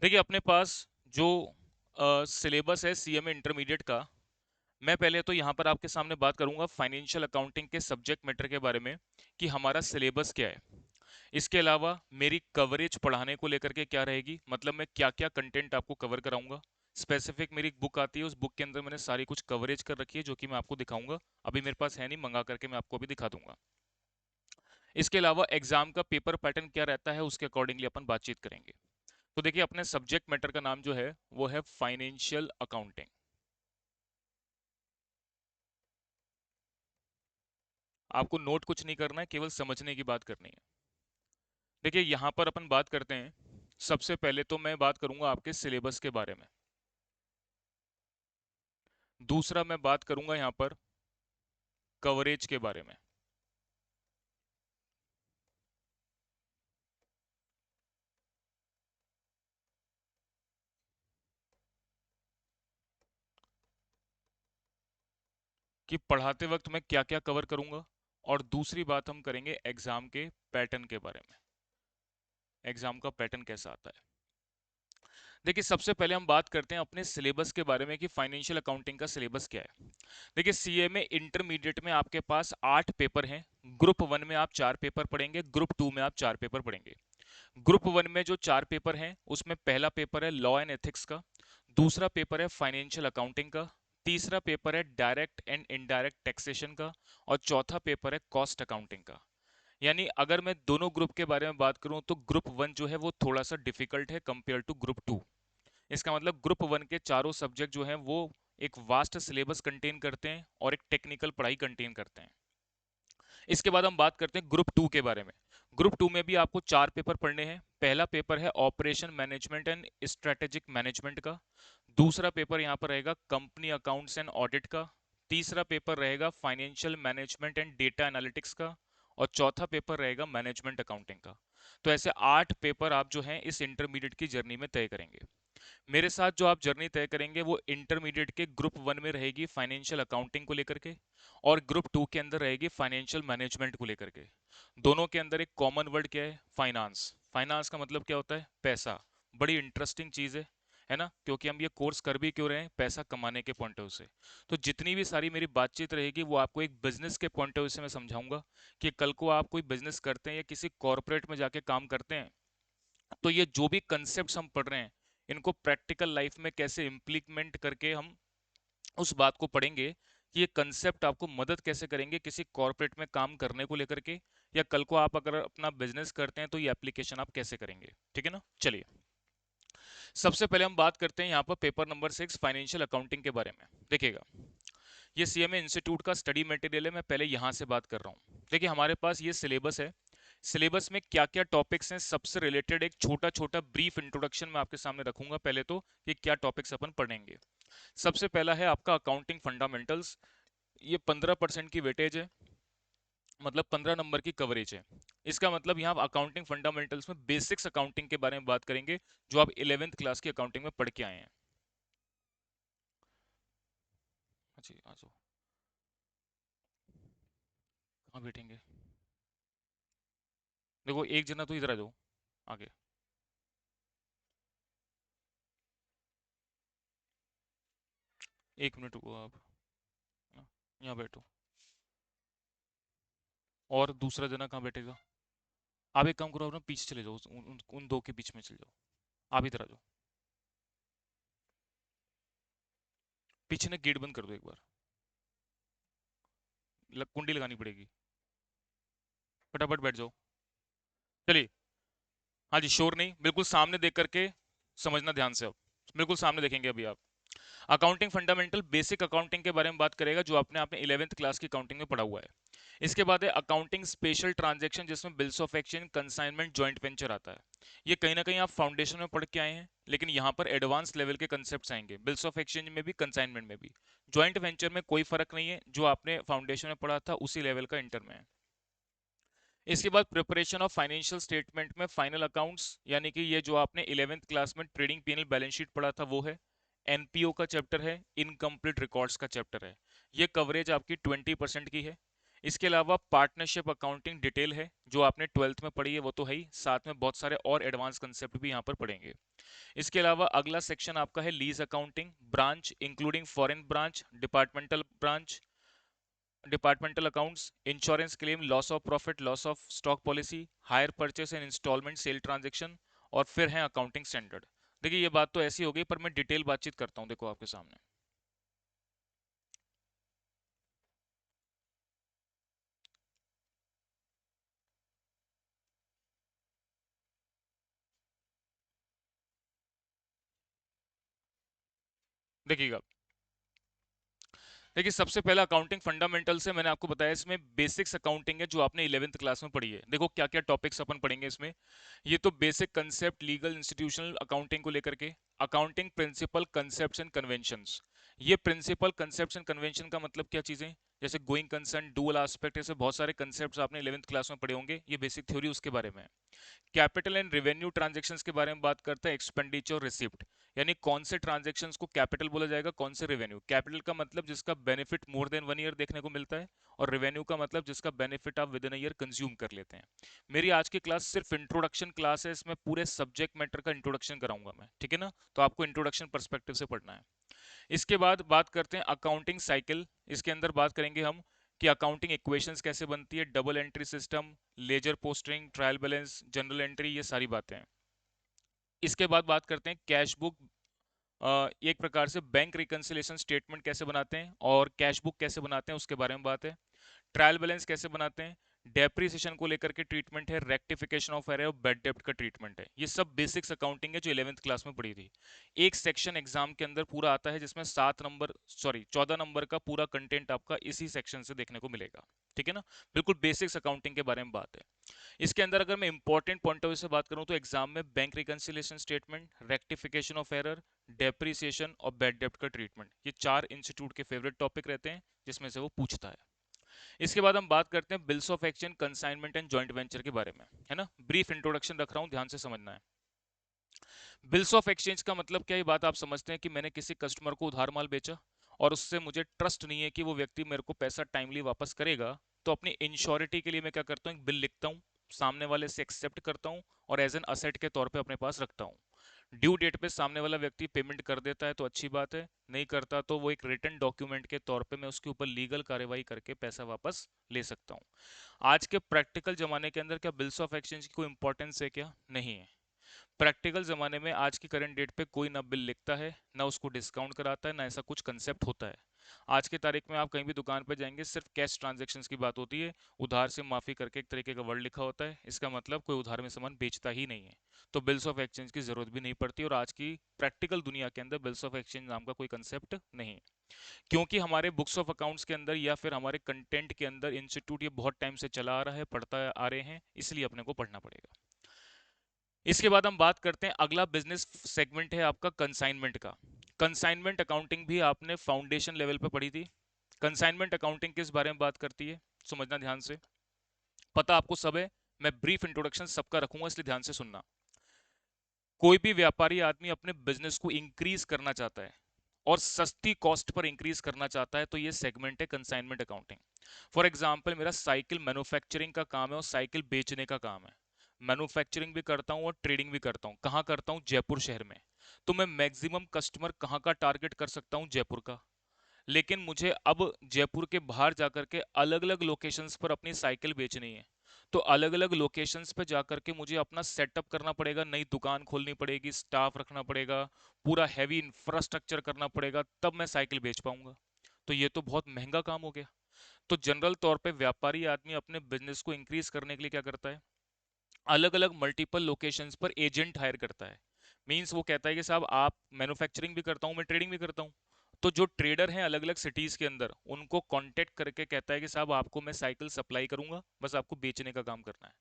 देखिए अपने पास जो सिलेबस है सीएमए इंटरमीडिएट का। मैं पहले तो यहाँ पर आपके सामने बात करूंगा फाइनेंशियल अकाउंटिंग के सब्जेक्ट मैटर के बारे में कि हमारा सिलेबस क्या है। इसके अलावा मेरी कवरेज पढ़ाने को लेकर के क्या रहेगी, मतलब मैं क्या क्या कंटेंट आपको कवर कराऊंगा। स्पेसिफिक मेरी एक बुक आती है, उस बुक के अंदर मैंने सारी कुछ कवरेज कर रखी है जो कि मैं आपको दिखाऊंगा। अभी मेरे पास है नहीं, मंगा करके मैं आपको अभी दिखा दूंगा। इसके अलावा एग्जाम का पेपर पैटर्न क्या रहता है उसके अकॉर्डिंगली अपन बातचीत करेंगे। तो देखिए अपने सब्जेक्ट मैटर का नाम जो है वो है फाइनेंशियल अकाउंटिंग। आपको नोट कुछ नहीं करना है, केवल समझने की बात करनी है। देखिए यहाँ पर अपन बात करते हैं। सबसे पहले तो मैं बात करूंगा आपके सिलेबस के बारे में। दूसरा मैं बात करूंगा यहाँ पर कवरेज के बारे में। कि पढ़ाते वक्त मैं क्या क्या कवर करूंगा। और दूसरी बात हम करेंगे एग्जाम के पैटर्न के बारे में। एग्जाम का पैटर्न कैसा आता है। देखिए सबसे पहले हम बात करते हैं अपने सिलेबस के बारे में कि फाइनेंशियल अकाउंटिंग का सिलेबस क्या है। देखिए सीए में इंटरमीडिएट में आपके पास 8 पेपर हैं। ग्रुप 1 में आप 4 पेपर पढ़ेंगे, ग्रुप 2 में आप 4 पेपर पढ़ेंगे। ग्रुप 1 में जो 4 पेपर हैं उसमें पहला पेपर है लॉ एंड एथिक्स का। दूसरा पेपर है फाइनेंशियल अकाउंटिंग का। तीसरा पेपर है डायरेक्ट एंड इनडायरेक्ट टैक्सेशन का। और चौथा पेपर है कॉस्ट अकाउंटिंग का। यानी अगर मैं दोनों ग्रुप के बारे में बात करूं तो ग्रुप 1 जो है वो थोड़ा सा डिफिकल्ट है कंपेयर टू ग्रुप 2। इसका मतलब ग्रुप 1 के चारों सब्जेक्ट जो हैं वो एक वास्ट सिलेबस कंटेन करते हैं और एक टेक्निकल पढ़ाई कंटेन करते हैं। इसके बाद हम बात करते हैं ग्रुप 2 के बारे में। ग्रुप 2 में भी आपको 4 पेपर पढ़ने हैं। पहला पेपर है operation management and strategic management का। दूसरा पेपर यहाँ पर रहेगा कंपनी अकाउंट्स एंड ऑडिट का। तीसरा पेपर रहेगा financial management and data analytics का। और चौथा पेपर रहेगा मैनेजमेंट अकाउंटिंग का। तो ऐसे 8 पेपर आप जो हैं इस इंटरमीडिएट की जर्नी में तय करेंगे। मेरे साथ जो आप जर्नी तय करेंगे वो इंटरमीडिएट के ग्रुप 1 में रहेगी फाइनेंशियल अकाउंटिंग को लेकर के। और ग्रुप 2 के अंदर रहेगी फाइनेंशियल मैनेजमेंट को लेकर के। दोनों के अंदर एक कॉमन वर्ड क्या है, फाइनेंस। फाइनेंस का मतलब क्या होता है, पैसा। बड़ी इंटरेस्टिंग चीज है ना, क्योंकि हम ये कोर्स कर भी क्यों रहे हैं, पैसा कमाने के पॉइंट ऑफ व्यू से। तो जितनी भी सारी मेरी बातचीत रहेगी वो आपको एक बिजनेस के पॉइंट ऑफ व्यू से मैं समझाऊंगा कि कल को आप कोई बिजनेस करते हैं या किसी कॉरपोरेट में जाके काम करते हैं तो ये जो भी कंसेप्ट हम पढ़ रहे हैं इनको प्रैक्टिकल लाइफ में कैसे इम्प्लीमेंट करके हम उस बात को पढ़ेंगे कि ये कंसेप्ट आपको मदद कैसे करेंगे किसी कॉर्पोरेट में काम करने को लेकर के। या कल को आप अगर अपना बिजनेस करते हैं तो ये एप्लीकेशन आप कैसे करेंगे। ठीक है ना, चलिए सबसे पहले हम बात करते हैं यहाँ पर पेपर नंबर 6 फाइनेंशियल अकाउंटिंग के बारे में। देखिएगा ये सीएमए इंस्टीट्यूट का स्टडी मटेरियल है, मैं पहले यहाँ से बात कर रहा हूँ। देखिए हमारे पास ये सिलेबस है। सिलेबस में क्या क्या टॉपिक्स हैं सबसे रिलेटेड एक छोटा छोटा ब्रीफ इंट्रोडक्शन मैं आपके सामने रखूंगा पहले तो कि क्या टॉपिक्स अपन पढ़ेंगे। सबसे पहला है आपका अकाउंटिंग फंडामेंटल्स। ये 15% की वेटेज है, मतलब 15 नंबर की कवरेज है। इसका मतलब यहाँ अकाउंटिंग फंडामेंटल्स में बेसिक्स अकाउंटिंग के बारे में बात करेंगे जो आप 11th क्लास की अकाउंटिंग में पढ़ के आए हैं। जी आ जाओ, कहाँ बैठेंगे। देखो एक जना तो इधर आ जाओ आगे। 1 मिनट रुको आप, हाँ, यहाँ बैठो। और दूसरा जना कहाँ बैठेगा। आप एक काम करो, आप ना पीछे चले जाओ, उन दो के बीच में चले जाओ। आप इधर आ जाओ, पीछे ना गेट बंद कर दो एक बार। कुंडी लगानी पड़ेगी। फटाफट बैठ जाओ। चलिए, हाँ जी, शोर नहीं, बिल्कुल सामने देख करके समझना ध्यान से। अब बिल्कुल सामने देखेंगे अभी आप। अकाउंटिंग फंडामेंटल बेसिक अकाउंटिंग के बारे में बात करेगा जो आपने आपने 11th क्लास की अकाउंटिंग में पढ़ा हुआ है। इसके बाद है अकाउंटिंग स्पेशल ट्रांजैक्शन जिसमें bills of exchange consignment joint venture आता है। ये कहीं ना कहीं आप फाउंडेशन में पढ़ के आए हैं, लेकिन यहाँ पर एडवांस लेवल के कंसेप्ट आएंगे बिल्स ऑफ एक्सचेंज में भी कंसाइनमेंट में भी। जॉइंट वेंचर में कोई फर्क नहीं है, जो आपने फाउंडेशन में पढ़ा था उसी लेवल का इंटर में है। इसके बाद प्रिपरेशन ऑफ फाइनेंशियल स्टेटमेंट में फाइनल अकाउंट्स, यानी कि ये जो आपने 11th क्लास में ट्रेडिंग पीएनएल बैलेंस शीट पढ़ा था वो है। एनपीओ का चैप्टर है, इनकम्प्लीट रिकॉर्ड्स का चैप्टर है। ये कवरेज आपकी 20% की है। इसके अलावा पार्टनरशिप अकाउंटिंग डिटेल है, जो आपने ट्वेल्थ में पढ़ी है वो तो है ही, साथ में बहुत सारे और एडवांस कंसेप्ट भी यहाँ पर पढ़ेंगे। इसके अलावा अगला सेक्शन आपका है lease accounting, branch including foreign branch, departmental accounts, insurance claim, loss of profit, loss of stock policy, hire purchase and instalment sale transaction, और फिर है अकाउंटिंग स्टैंडर्ड। देखिए ये बात तो ऐसी हो गई, पर मैं डिटेल बातचीत करता हूँ, देखो आपके सामने। देखिएगा, देखिए सबसे पहला अकाउंटिंग फंडामेंटल से मैंने आपको बताया, इसमें बेसिक्स अकाउंटिंग है जो आपने 11th क्लास में पढ़ी है। देखो क्या क्या टॉपिक्स अपन पढ़ेंगे इसमें। ये तो basic concept legal institutional accounting को लेकर के, accounting principle concepts and conventions. ये प्रिंसिपल कंसेप्ट्स एंड कन्वेंशन का मतलब क्या चीजें, जैसे गोइंग कंसर्न, डुअल एस्पेक्ट, ऐसे बहुत सारे कंसेप्ट्स आपने 11th क्लास में पढ़े होंगे, ये बेसिक थ्योरी उसके बारे में है। कैपिटल एंड रेवेन्यू ट्रांजैक्शंस के बारे में बात करते हैं, एक्सपेंडिचर रिसिप्ट, यानी कौन से ट्रांजैक्शंस को कैपिटल बोला जाएगा, कौन से रेवेन्यू। कैपिटल का मतलब जिसका बेनिफिट मोर देन 1 ईयर देखने को मिलता है, और रेवेन्यू का मतलब जिसका बेनिफिट आप विद इन ईयर कंज्यूम कर लेते हैं। मेरी आज की क्लास सिर्फ इंट्रोडक्शन क्लास है, इसमें पूरे सब्जेक्ट मैटर का इंट्रोडक्शन कराऊंगा मैं, ठीक है ना। तो आपको इंट्रोडक्शन पर्सपेक्टिव से पढ़ना है। इसके बाद बात करते हैं अकाउंटिंग साइकिल। इसके अंदर बात करेंगे हम कि अकाउंटिंग इक्वेशंस कैसे बनती है, double entry system, ledger posting, trial balance, general entry, ये सारी बातें हैं। इसके बाद बात करते हैं कैश बुक, एक प्रकार से बैंक रिकंसिलेशन स्टेटमेंट कैसे बनाते हैं, और कैश बुक कैसे बनाते हैं उसके बारे में बात है। ट्रायल बैलेंस कैसे बनाते हैं, डेप्रिसिएशन को लेकर के ट्रीटमेंट है, रेक्टिफिकेशन ऑफ एरर और बैड डेब्ट का ट्रीटमेंट है। ये सब बेसिक्स अकाउंटिंग है जो 11th क्लास में पढ़ी थी। एक सेक्शन एग्जाम के अंदर पूरा आता है जिसमें 14 नंबर का पूरा कंटेंट आपका इसी सेक्शन से देखने को मिलेगा, ठीक है ना। बिल्कुल बेसिक्स अकाउंटिंग के बारे में बात है। इसके अंदर अगर मैं इंपॉर्टेंट पॉइंट ऑफ व्यू से बात करूं तो एग्जाम में bank reconciliation statement, rectification of error, depreciation और बैड डेब्ट का ट्रीटमेंट, ये चार इंस्टीट्यूट के फेवरेट टॉपिक रहते हैं जिसमें से वो पूछता है। इसके बाद हम बात करते हैं bills of exchange, consignment and joint venture के बारे में, है ना। ब्रीफ इंट्रोडक्शन रख रहा हूं, ध्यान से समझना है। बिल्स ऑफ एक्सचेंज का मतलब क्या, ये बात आप समझते हैं कि मैंने किसी कस्टमर को उधार माल बेचा और उससे मुझे ट्रस्ट नहीं है कि वो व्यक्ति मेरे को पैसा टाइमली वापस करेगा, तो अपनी इंश्योरिटी के लिए मैं क्या करता हूँ, एक बिल लिखता हूँ, सामने वाले से एक्सेप्ट करता हूँ और एज एन असेट के तौर पे अपने पास रखता हूँ। ड्यू डेट पे सामने वाला व्यक्ति पेमेंट कर देता है तो अच्छी बात है, नहीं करता तो वो एक रिटन डॉक्यूमेंट के तौर पे मैं उसके ऊपर लीगल कार्यवाही करके पैसा वापस ले सकता हूँ। आज के प्रैक्टिकल जमाने के अंदर क्या बिल्स ऑफ एक्सचेंज की कोई इंपॉर्टेंस है, क्या नहीं है। प्रैक्टिकल जमाने में आज की करंट डेट पे कोई ना बिल लिखता है ना उसको डिस्काउंट कराता है, ना ऐसा कुछ कंसेप्ट होता है। आज की तारीख में आप कहीं भी दुकान पर जाएंगे सिर्फ कैश ट्रांजैक्शंस की बात होती है, उधार से माफी करके एक तरीके का वर्ड लिखा होता है, इसका मतलब कोई उधार में सामान बेचता ही नहीं है। तो बिल्स ऑफ एक्सचेंज की जरूरत भी नहीं पड़ती, और आज की प्रैक्टिकल दुनिया के अंदर बिल्स ऑफ एक्सचेंज नाम का कोई कंसेप्ट नहीं है, क्योंकि हमारे बुक्स ऑफ अकाउंट्स के अंदर या फिर हमारे कंटेंट के अंदर इंस्टीट्यूट ये बहुत टाइम से चला आ रहा है, पढ़ता आ रहे हैं, इसलिए अपने को पढ़ना पड़ेगा। इसके बाद हम बात करते हैं, अगला बिजनेस सेगमेंट है आपका कंसाइनमेंट का। कंसाइनमेंट अकाउंटिंग भी आपने फाउंडेशन लेवल पे पढ़ी थी। कंसाइनमेंट अकाउंटिंग किस बारे में बात करती है, समझना ध्यान से। पता आपको सब है, मैं ब्रीफ इंट्रोडक्शन सबका रखूंगा इसलिए ध्यान से सुनना। कोई भी व्यापारी आदमी अपने बिजनेस को इंक्रीज करना चाहता है और सस्ती कॉस्ट पर इंक्रीज करना चाहता है, तो ये सेगमेंट है कंसाइनमेंट अकाउंटिंग। फॉर एग्जांपल मेरा साइकिल मैन्युफैक्चरिंग का काम है और साइकिल बेचने का काम है। मैन्युफैक्चरिंग भी करता हूँ और ट्रेडिंग भी करता हूँ। कहाँ करता हूँ, जयपुर शहर में। तो मैं मैक्सिमम कस्टमर कहाँ का टारगेट कर सकता हूँ, जयपुर का। लेकिन मुझे अब जयपुर के बाहर जाकर के अलग अलग लोकेशंस पर अपनी साइकिल बेचनी है, तो अलग अलग लोकेशंस पे जाकर के मुझे अपना सेटअप करना पड़ेगा, नई दुकान खोलनी पड़ेगी, स्टाफ रखना पड़ेगा, पूरा हैवी इंफ्रास्ट्रक्चर करना पड़ेगा, तब मैं साइकिल बेच पाऊंगा। तो ये तो बहुत महंगा काम हो गया। तो जनरल तौर पे व्यापारी आदमी अपने बिजनेस को इंक्रीज करने के लिए क्या करता है, अलग अलग मल्टीपल लोकेशंस पर एजेंट हायर करता है। मींस वो कहता है कि साहब आप, मैन्युफैक्चरिंग भी करता हूँ मैं, ट्रेडिंग भी करता हूँ, तो जो ट्रेडर हैं अलग अलग सिटीज के अंदर उनको कांटेक्ट करके कहता है कि साहब आपको मैं साइकिल सप्लाई करूंगा, बस आपको बेचने का काम करना है,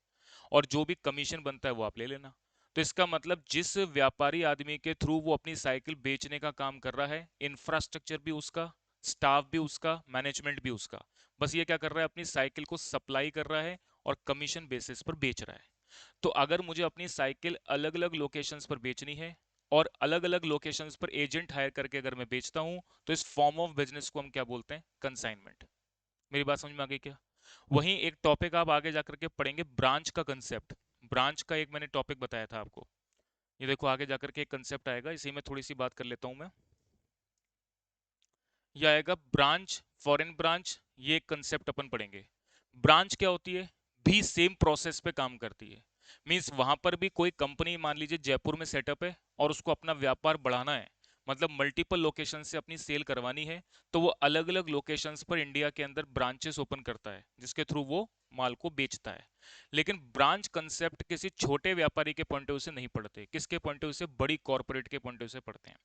और जो भी कमीशन बनता है वो आप ले लेना। तो इसका मतलब जिस व्यापारी आदमी के थ्रू वो अपनी साइकिल बेचने का काम कर रहा है, इंफ्रास्ट्रक्चर भी उसका, स्टाफ भी उसका, मैनेजमेंट भी उसका, बस ये क्या कर रहा है, अपनी साइकिल को सप्लाई कर रहा है और कमीशन बेसिस पर बेच रहा है। तो अगर मुझे अपनी साइकिल अलग अलग लोकेशंस पर बेचनी है और अलग अलग लोकेशंस पर एजेंट हायर करके अगर मैं बेचता हूं, तो इस फॉर्म ऑफ बिजनेस को हम क्या बोलते हैं, कंसाइनमेंट। मेरी बात समझ में आ गई क्या। वहीं एक टॉपिक आप आगे जाकर के पढ़ेंगे, ब्रांच का कंसेप्ट। ब्रांच का एक मैंने टॉपिक बताया था आपको, ये देखो आगे जाकर के एक कंसेप्ट आएगा, इसी में थोड़ी सी बात कर लेता हूं मैं। ये आएगा ब्रांच, फॉरेन ब्रांच, ये एक कंसेप्ट अपन पढ़ेंगे। ब्रांच क्या होती है, भी सेम प्रोसेस पे काम करती है। मींस वहां पर भी कोई कंपनी मान लीजिए जयपुर में सेटअप है और उसको अपना व्यापार बढ़ाना है, मतलब मल्टीपल लोकेशन से अपनी सेल करवानी है, तो वो अलग अलग लोकेशंस पर इंडिया के अंदर ब्रांचेस ओपन करता है, जिसके थ्रू वो माल को बेचता है। लेकिन ब्रांच कंसेप्ट किसी छोटे व्यापारी के पॉइंट ऑफ व्यू से नहीं पढ़ते, किसके पॉइंट ऑफ व्यू से, बड़ी कॉर्पोरेट के पॉइंट ऑफ व्यू से पढ़ते हैं।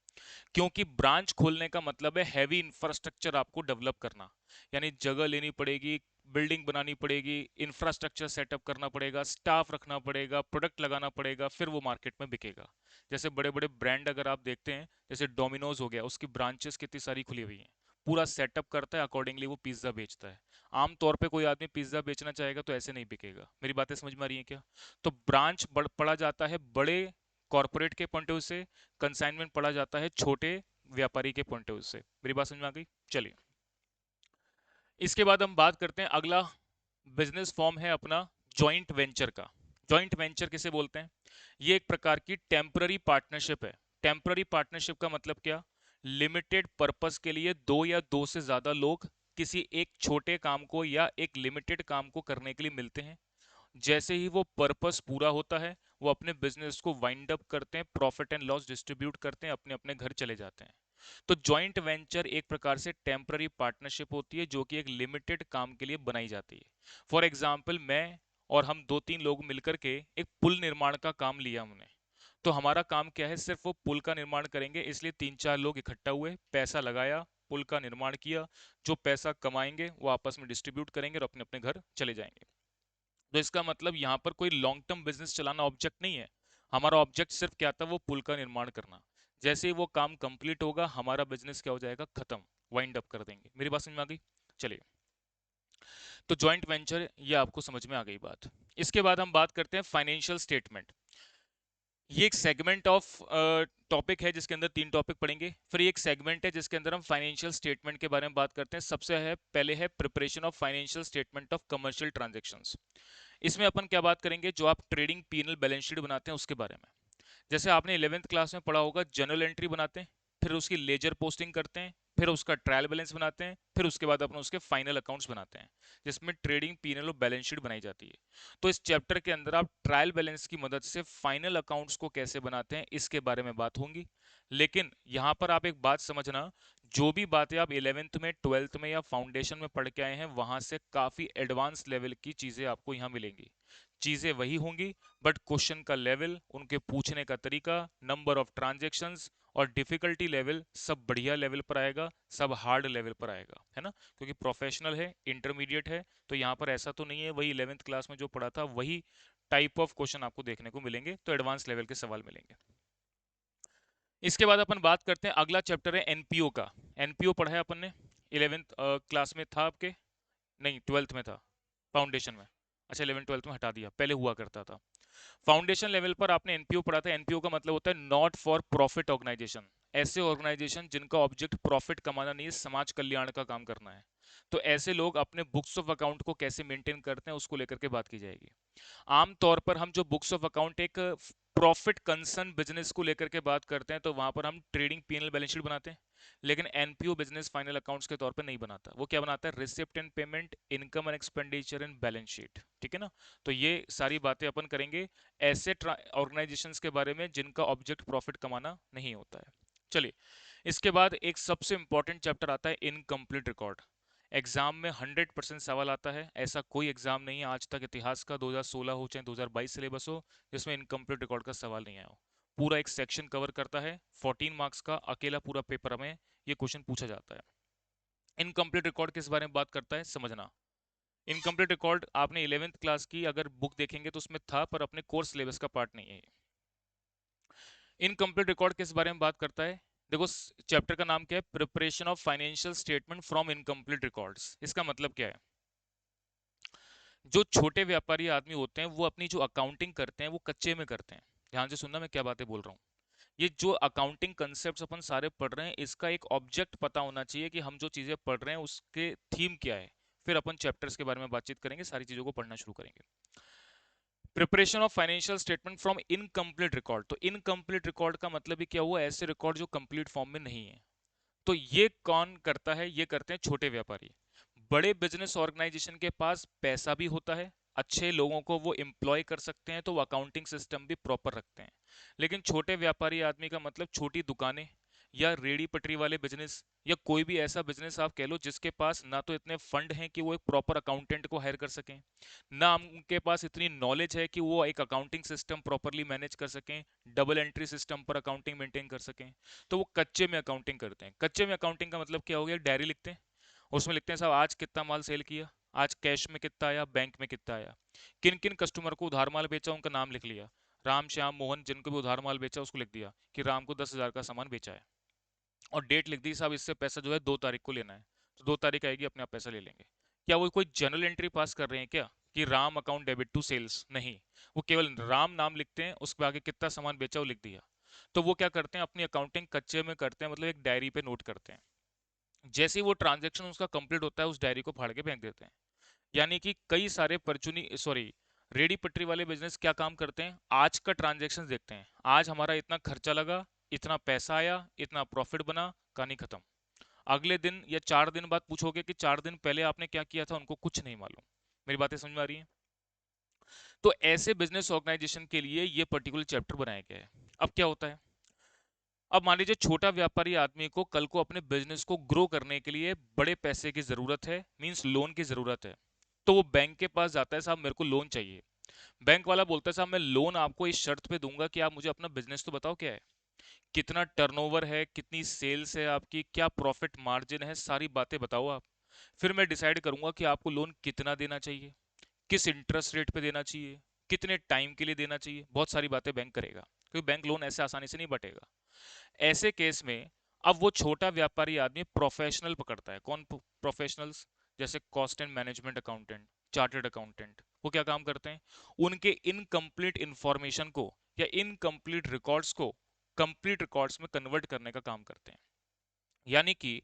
क्योंकि ब्रांच खोलने का मतलब है हैवी इंफ्रास्ट्रक्चर आपको डेवलप करना, यानी जगह लेनी पड़ेगी, बिल्डिंग बनानी पड़ेगी, इंफ्रास्ट्रक्चर सेटअप करना पड़ेगा, स्टाफ रखना पड़ेगा, प्रोडक्ट लगाना पड़ेगा, फिर वो मार्केट में बिकेगा। जैसे बड़े बड़े ब्रांड अगर आप देखते हैं, जैसे डोमिनोज हो गया, उसकी ब्रांचेस कितनी सारी खुली हुई हैं, पूरा सेटअप करता है, अकॉर्डिंगली वो पिज्जा बेचता है। आमतौर पे कोई आदमी पिज्जा बेचना चाहेगा तो ऐसे नहीं बिकेगा। मेरी बातें समझ में आ रही हैं क्या? तो ब्रांच पढ़ा जाता है बड़े कॉर्पोरेट के पॉइंट ऑफ व्यू से, कंसाइनमेंट पढ़ा जाता है छोटे व्यापारी के पॉइंट ऑफ व्यू से। मेरी बात समझ में आ गई? चलिए, इसके बाद हम बात करते हैं, अगला बिजनेस फॉर्म है अपना जॉइंट वेंचर का। जॉइंट वेंचर किसे बोलते हैं? ये एक प्रकार की टेम्पररी पार्टनरशिप है। टेम्पररी पार्टनरशिप का मतलब क्या? लिमिटेड पर्पस के लिए दो या दो से ज्यादा लोग किसी एक छोटे काम को या एक लिमिटेड काम को करने के लिए मिलते हैं। जैसे ही वो पर्पस पूरा होता है, वो अपने बिजनेस को वाइंड अप करते हैं, प्रॉफिट एंड लॉस डिस्ट्रीब्यूट करते हैं, अपने अपने घर चले जाते हैं। तो जॉइंट वेंचर एक प्रकार से टेम्पररी पार्टनरशिप होती है, जो कि एक लिमिटेड काम के लिए बनाई जाती है। फॉर एग्जाम्पल, मैं और हम दो तीन लोग मिलकर के एक पुल निर्माण का काम लिया हमने। तो हमारा काम क्या है, सिर्फ वो पुल का निर्माण करेंगे, इसलिए तीन चार लोग इकट्ठा हुए, पैसा लगाया, पुल का निर्माण किया। जो पैसा कमाएंगे वो आपस में डिस्ट्रीब्यूट करेंगे और अपने अपने घर चले जाएंगे। तो इसका मतलब यहाँ पर कोई लॉन्ग टर्म बिजनेस चलाना ऑब्जेक्ट नहीं है। हमारा ऑब्जेक्ट सिर्फ क्या था, वो पुल का निर्माण करना। जैसे ही वो काम कंप्लीट होगा, हमारा बिजनेस क्या हो जाएगा, खत्म, वाइंड अप कर देंगे। मेरी बात समझ में आ गई? चलिए, तो जॉइंट वेंचर ये आपको समझ में आ गई बात। इसके बाद हम बात करते हैं फाइनेंशियल स्टेटमेंट। ये एक सेगमेंट ऑफ टॉपिक है जिसके अंदर तीन टॉपिक पढ़ेंगे, फिर ये एक सेगमेंट है जिसके अंदर हम फाइनेंशियल स्टेटमेंट के बारे में बात करते हैं। सबसे है पहले है preparation of financial statement of commercial transactions. इसमें अपन क्या बात करेंगे, जो आप ट्रेडिंग पीएनएल बैलेंस शीट बनाते हैं उसके बारे में। जैसे आपने 11th क्लास में पढ़ा होगा, जनरल एंट्री बनाते हैं, फिर उसकी लेजर पोस्टिंग करते हैं, फिर उसका ट्रायल बैलेंस बनाते हैं, फिर उसके बाद अपन उसके फाइनल अकाउंट्स बनाते हैं, जिसमें ट्रेडिंग पीएनएल और बैलेंस शीट बनाई जाती है। तो इस चैप्टर के अंदर आप ट्रायल बैलेंस की मदद से फाइनल अकाउंट्स को कैसे बनाते हैं इसके बारे में बात होंगी। लेकिन यहाँ पर आप एक बात समझना, जो भी बातें आप 11th में, 12th में या फाउंडेशन में पढ़ के आए हैं, वहां से काफी एडवांस लेवल की चीजें आपको यहाँ मिलेंगी। चीजें वही होंगी, बट क्वेश्चन का लेवल, उनके पूछने का तरीका, नंबर ऑफ ट्रांजैक्शंस और डिफिकल्टी लेवल सब बढ़िया लेवल पर आएगा, सब हार्ड लेवल पर आएगा, है ना? क्योंकि प्रोफेशनल है, इंटरमीडिएट है, तो यहाँ पर ऐसा तो नहीं है वही 11th क्लास में जो पढ़ा था वही टाइप ऑफ क्वेश्चन आपको देखने को मिलेंगे, तो एडवांस लेवल के सवाल मिलेंगे। इसके बाद अपन बात करते हैं, अगला चैप्टर है एनपीओ का। एनपीओ पढ़ा है अपन ने, 11th क्लास में था आपके? नहीं, 12th में था, फाउंडेशन में। अच्छा, 11 12th में हटा दिया, पहले हुआ करता था। फाउंडेशन लेवल पर आपने एनपीओ पढ़ा था। एनपीओ का मतलब होता है नॉट फॉर प्रॉफिट ऑर्गेनाइजेशन। ऐसे ऑर्गेनाइजेशन जिनका ऑब्जेक्ट प्रॉफिट कमाना नहीं है, समाज कल्याण का काम करना है। तो ऐसे लोग अपने बुक्स ऑफ अकाउंट को कैसे मेंटेन करते हैं उसको लेकर के बात की जाएगी। आमतौर पर हम जो बुक्स ऑफ अकाउंट एक प्रॉफिट कंसर्न बिजनेस को लेकर के बात करते हैं, तो वहां पर हम ट्रेडिंग पीएनएल बैलेंस शीट बनाते हैं। लेकिन एनपीओ बिजनेस फाइनल अकाउंट्स के तौर पे नहीं बनाता। वो क्या बनाता है, receipt and payment, income and expenditure and balance sheet. ठीक है ना? तो ये सारी बातें अपन करेंगे ऐसे ऑर्गेनाइजेशंस के बारे में जिनका ऑब्जेक्ट प्रॉफिट कमाना नहीं होता है। चलिए, इसके बाद एक सबसे इंपॉर्टेंट चैप्टर आता है इनकम्प्लीट रिकॉर्ड। एग्जाम में 100% सवाल आता है, ऐसा कोई एग्जाम नहीं है आज तक इतिहास का, 2016 हो चाहे 2022 सिलेबस हो, जिसमें इनकम्प्लीट रिकॉर्ड का सवाल नहीं आया हो। पूरा एक सेक्शन कवर करता है, 14 मार्क्स का अकेला पूरा पेपर में ये क्वेश्चन पूछा जाता है। इनकम्प्लीट रिकॉर्ड किस बारे में बात करता है, समझना। इनकम्प्लीट रिकॉर्ड आपने 11th क्लास की अगर बुक देखेंगे तो उसमें था, पर अपने कोर्स सिलेबस का पार्ट नहीं है। इनकम्प्लीट रिकॉर्ड किस बारे में बात करता है? देखो, चैप्टर का नाम क्या है, preparation of financial statement from incomplete records. इसका मतलब क्या है, जो छोटे व्यापारी आदमी होते हैं वो अपनी जो अकाउंटिंग करते हैं वो कच्चे में करते हैं। ध्यान से सुनना मैं क्या बातें बोल रहा हूँ। ये जो अकाउंटिंग कंसेप्ट्स अपन सारे पढ़ रहे हैं, इसका एक ऑब्जेक्ट पता होना चाहिए कि हम जो चीजें पढ़ रहे हैं उसके थीम क्या है, फिर अपन चैप्टर्स के बारे में बातचीत करेंगे, सारी चीजों को पढ़ना शुरू करेंगे। Preparation of financial statement from incomplete record. तो इनकम्प्लीट रिकॉर्ड का मतलब ही क्या हुआ, ऐसे रिकॉर्ड जो कंप्लीट फॉर्म में नहीं है। तो ये कौन करता है, ये करते हैं छोटे व्यापारी। बड़े बिजनेस ऑर्गेनाइजेशन के पास पैसा भी होता है, अच्छे लोगों को वो एम्प्लॉय कर सकते हैं, तो वो अकाउंटिंग सिस्टम भी प्रॉपर रखते हैं। लेकिन छोटे व्यापारी आदमी का मतलब छोटी दुकानें या रेड़ी पटरी वाले बिजनेस, या कोई भी ऐसा बिजनेस आप कह लो जिसके पास ना तो इतने फंड हैं कि वो एक प्रॉपर अकाउंटेंट को हायर कर सकें, ना उनके पास इतनी नॉलेज है कि वो एक अकाउंटिंग सिस्टम प्रॉपरली मैनेज कर सकें, डबल एंट्री सिस्टम पर अकाउंटिंग मेंटेन कर सकें, तो वो कच्चे में अकाउंटिंग करते हैं। कच्चे में अकाउंटिंग का मतलब क्या हो गया, डायरी लिखते हैं, उसमें लिखते हैं साहब आज कितना माल सेल किया, आज कैश में कितना आया, बैंक में कितना आया, किन किन कस्टमर को उधार माल बेचा उनका नाम लिख लिया, राम श्याम मोहन जिनको भी उधार माल बेचा उसको लिख दिया कि राम को 10,000 का सामान बेचा है, और डेट लिख दी साहब इससे पैसा जो है 2 तारीख को लेना है, तो 2 तारीख आएगी अपने आप पैसा ले लेंगे। क्या वो कोई जनरल एंट्री पास कर रहे हैं क्या कि Ram account debit to sales, नहीं, वो केवल राम नाम लिखते हैं, उसके आगे कितना सामान बेचा वो लिख दिया। तो वो क्या करते हैं, अपनी अकाउंटिंग कच्चे में करते हैं, मतलब एक डायरी पे नोट करते हैं। जैसे ही वो ट्रांजेक्शन उसका कंप्लीट होता है उस डायरी को फाड़ के फेंक देते हैं। यानी कि कई सारे परचूनी सॉरी रेडी पटरी वाले बिजनेस क्या काम करते हैं, आज का ट्रांजेक्शन देखते हैं, आज हमारा इतना खर्चा लगा, इतना पैसा आया, इतना प्रॉफिट बना, कहानी खत्म। अगले दिन या 4 दिन बाद पूछोगे कि 4 दिन पहले आपने क्या किया था, उनको कुछ नहीं मालूम। मेरी बातें समझ में आ रही हैं? तो ऐसे बिजनेस ऑर्गेनाइजेशन के लिए ये पर्टिकुलर चैप्टर बनाया गया है। अब क्या होता है, अब मान लीजिए छोटा व्यापारी आदमी को कल को अपने बिजनेस को ग्रो करने के लिए बड़े पैसे की जरूरत है, मींस लोन की जरूरत है। तो वो बैंक के पास जाता है, साहब मेरे को लोन चाहिए। बैंक वाला बोलता है साहब मैं लोन आपको इस शर्त पे दूंगा कि आप मुझे अपना बिजनेस तो बताओ क्या है, कितना टर्नओवर है, कितनी सेल्स है आपकी, क्या प्रॉफिट मार्जिन है, सारी बातें बताओ आप। फिर मैं डिसाइड करूंगा कि आपको लोन कितना देना चाहिए, किस इंटरेस्ट रेट पे देना चाहिए, कितने टाइम के लिए देना चाहिए, बहुत सारी बातें बैंक करेगा, क्योंकि बैंक लोन ऐसे आसानी से नहीं बटेगा। ऐसे केस में अब वो छोटा व्यापारी आदमी प्रोफेशनल पकड़ता है। कौन प्रोफेशनल्स, जैसे cost and management accountant, chartered accountant. वो क्या काम करते हैं, उनके इनकम्प्लीट इंफॉर्मेशन को या इनकम्प्लीट रिकॉर्ड्स को कंप्लीट रिकॉर्ड्स में कन्वर्ट करने का काम करते हैं। यानी कि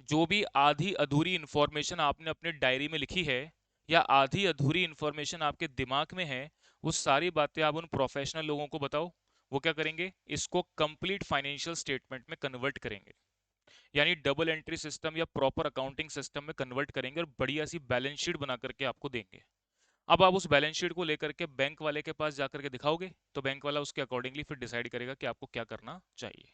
जो भी आधी अधूरी इंफॉर्मेशन आपने अपने डायरी में लिखी है या आधी अधूरी इंफॉर्मेशन आपके दिमाग में है, वो सारी बातें आप उन प्रोफेशनल लोगों को बताओ। वो क्या करेंगे, इसको कंप्लीट फाइनेंशियल स्टेटमेंट में कन्वर्ट करेंगे, यानी डबल एंट्री सिस्टम या प्रॉपर अकाउंटिंग सिस्टम में कन्वर्ट करेंगे और बढ़िया सी बैलेंस शीट बना करके आपको देंगे। अब आप उस बैलेंस शीट को लेकर के बैंक वाले के पास जाकर के दिखाओगे, तो बैंक वाला उसके अकॉर्डिंगली फिर डिसाइड करेगा कि आपको क्या करना चाहिए।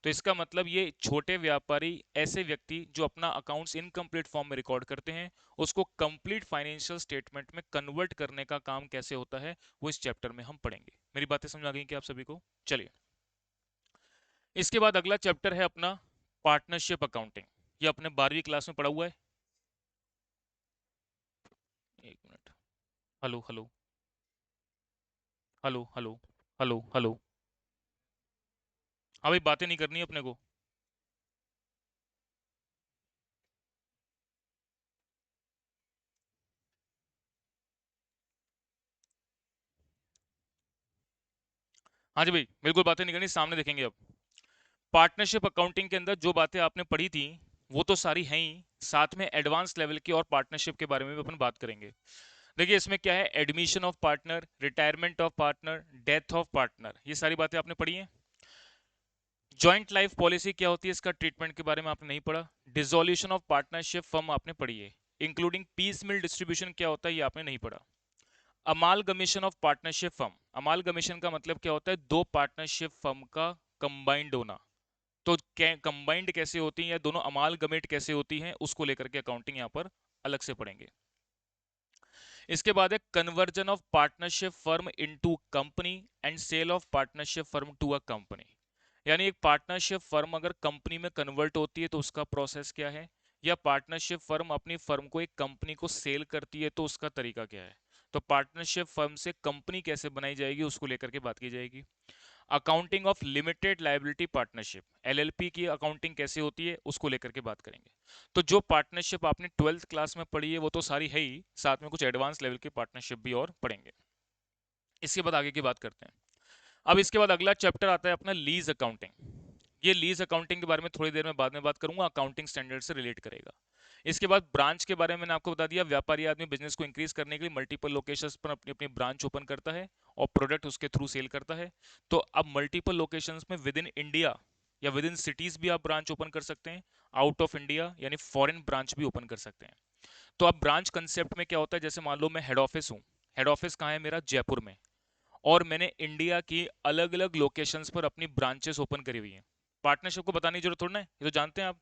तो इसका मतलब ये छोटे व्यापारी, ऐसे व्यक्ति जो अपना अकाउंट्स इनकम्प्लीट फॉर्म में रिकॉर्ड करते हैं, उसको कंप्लीट फाइनेंशियल स्टेटमेंट में कन्वर्ट करने का काम कैसे होता है, वो इस चैप्टर में हम पढ़ेंगे। मेरी बातें समझ आ गई कि आप सभी को? चलिए, इसके बाद अगला चैप्टर है अपना पार्टनरशिप अकाउंटिंग। ये अपने 12वीं क्लास में पढ़ा हुआ है। एक minute, hello hello hello hello hello hello. हाँ भाई, बातें नहीं करनी है अपने को। हाँ जी भाई, बिल्कुल बातें नहीं करनी, सामने देखेंगे अब। पार्टनरशिप अकाउंटिंग के अंदर जो बातें आपने पढ़ी थी वो तो सारी हैं ही, साथ में एडवांस लेवल की और पार्टनरशिप के बारे में भी अपन बात करेंगे। देखिए इसमें क्या है, admission of partner, retirement of partner, death of partner, ये सारी बातें आपने पढ़ी हैं। जॉइंट लाइफ पॉलिसी क्या होती है, इसका ट्रीटमेंट के बारे में आपने नहीं पढ़ा। डिसोल्यूशन ऑफ पार्टनरशिप फर्म आपने पढ़ी है, इंक्लूडिंग पीस मिल डिस्ट्रीब्यूशन क्या होता है ये आपने नहीं पढ़ा। Amalgamation of partnership firm, amalgamation का मतलब क्या होता है, दो पार्टनरशिप फर्म का कंबाइंड होना। तो कंबाइंड कैसे होती है या दोनों अमालगमेट कैसे होती हैं, उसको लेकर के अकाउंटिंग यहाँ पर अलग से पढ़ेंगे। इसके बाद है conversion of partnership firm into company and sale of partnership firm to a company. यानी एक पार्टनरशिप फर्म अगर कंपनी में कन्वर्ट होती है तो उसका प्रोसेस क्या है, या पार्टनरशिप फर्म अपनी फर्म को एक कंपनी को सेल करती है तो उसका तरीका क्या है। तो पार्टनरशिप फर्म से कंपनी कैसे बनाई जाएगी उसको लेकर के बात की जाएगी। Accounting of limited liability partnership, LLP की अकाउंटिंग कैसे होती है उसको लेकर के बात करेंगे। तो जो पार्टनरशिप आपने 12th क्लास में पढ़ी है वो तो सारी है ही, साथ में कुछ एडवांस लेवल की पार्टनरशिप भी और पढ़ेंगे। इसके बाद आगे की बात करते हैं। अब इसके बाद अगला चैप्टर आता है अपना लीज अकाउंटिंग। ये लीज अकाउंटिंग के बारे में थोड़ी देर में बाद में बात करूंगा, अकाउंटिंग स्टैंडर्ड से रिलेट करेगा। इसके बाद ब्रांच के बारे में मैंने आपको बता दिया, व्यापारी आदमी बिजनेस को इंक्रीज करने के लिए मल्टीपल लोकेशंस पर अपनी अपनी ब्रांच ओपन करता है और प्रोडक्ट उसके थ्रू सेल करता है। तो अब मल्टीपल लोकेशंस में विद इन इंडिया या विद इन सिटीज भी आप ब्रांच ओपन कर सकते हैं, आउट ऑफ इंडिया यानी फॉरेन ब्रांच भी ओपन कर सकते हैं। तो अब ब्रांच कंसेप्ट में क्या होता है, जैसे मान लो मैं हेड ऑफिस हूँ, हेड ऑफिस कहाँ है मेरा, जयपुर में, और मैंने इंडिया की अलग अलग लोकेशंस पर अपनी ब्रांचेस ओपन करी हुई हैं। पार्टनरशिप को बताने की जरूरत थोड़ा ना है, ये तो जानते हैं आप।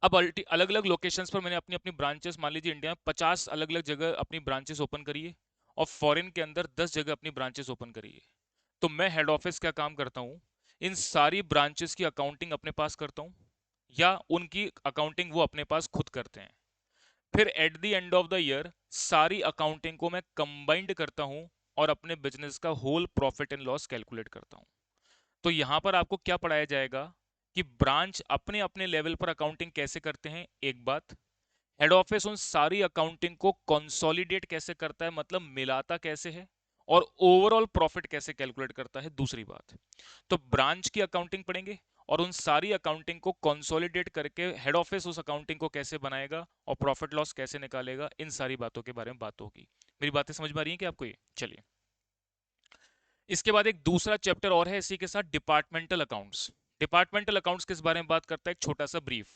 अब अलग अलग लोकेशंस पर मैंने अपनी अपनी ब्रांचेस, मान लीजिए इंडिया में 50 अलग अलग जगह अपनी ब्रांचेस ओपन करी है और फॉरेन के अंदर 10 जगह अपनी ब्रांचेस ओपन करी है। तो मैं हेड ऑफिस क्या काम करता हूँ, इन सारी ब्रांचेस की अकाउंटिंग अपने पास करता हूँ या उनकी अकाउंटिंग वो अपने पास खुद करते हैं। फिर at the end of the year सारी अकाउंटिंग को मैं कंबाइंड करता हूं और अपने बिजनेस का whole profit and loss calculate करता हूं। तो यहां पर आपको क्या पढ़ाया जाएगा कि ब्रांच अपने अपने लेवल पर अकाउंटिंग कैसे करते हैं, एक बात। हेड ऑफिस उन सारी अकाउंटिंग को कंसोलिडेट कैसे करता है, मतलब मिलाता कैसे है, और ओवरऑल प्रॉफिट कैसे कैलकुलेट करता है, दूसरी बात। तो ब्रांच की अकाउंटिंग पढ़ेंगे और उन सारी अकाउंटिंग को कंसोलिडेट करके हेड ऑफिस उस अकाउंटिंग को कैसे बनाएगा और प्रॉफिट लॉस कैसे निकालेगा, इन सारी बातों के बारे में बात होगी। मेरी बातें समझ में आ रही हैं कि आपको ये? चलिए, इसके बाद एक दूसरा चैप्टर और है इसी के साथ, डिपार्टमेंटल अकाउंट्स। डिपार्टमेंटल अकाउंट्स किस बारे में बात करता है, एक छोटा सा ब्रीफ।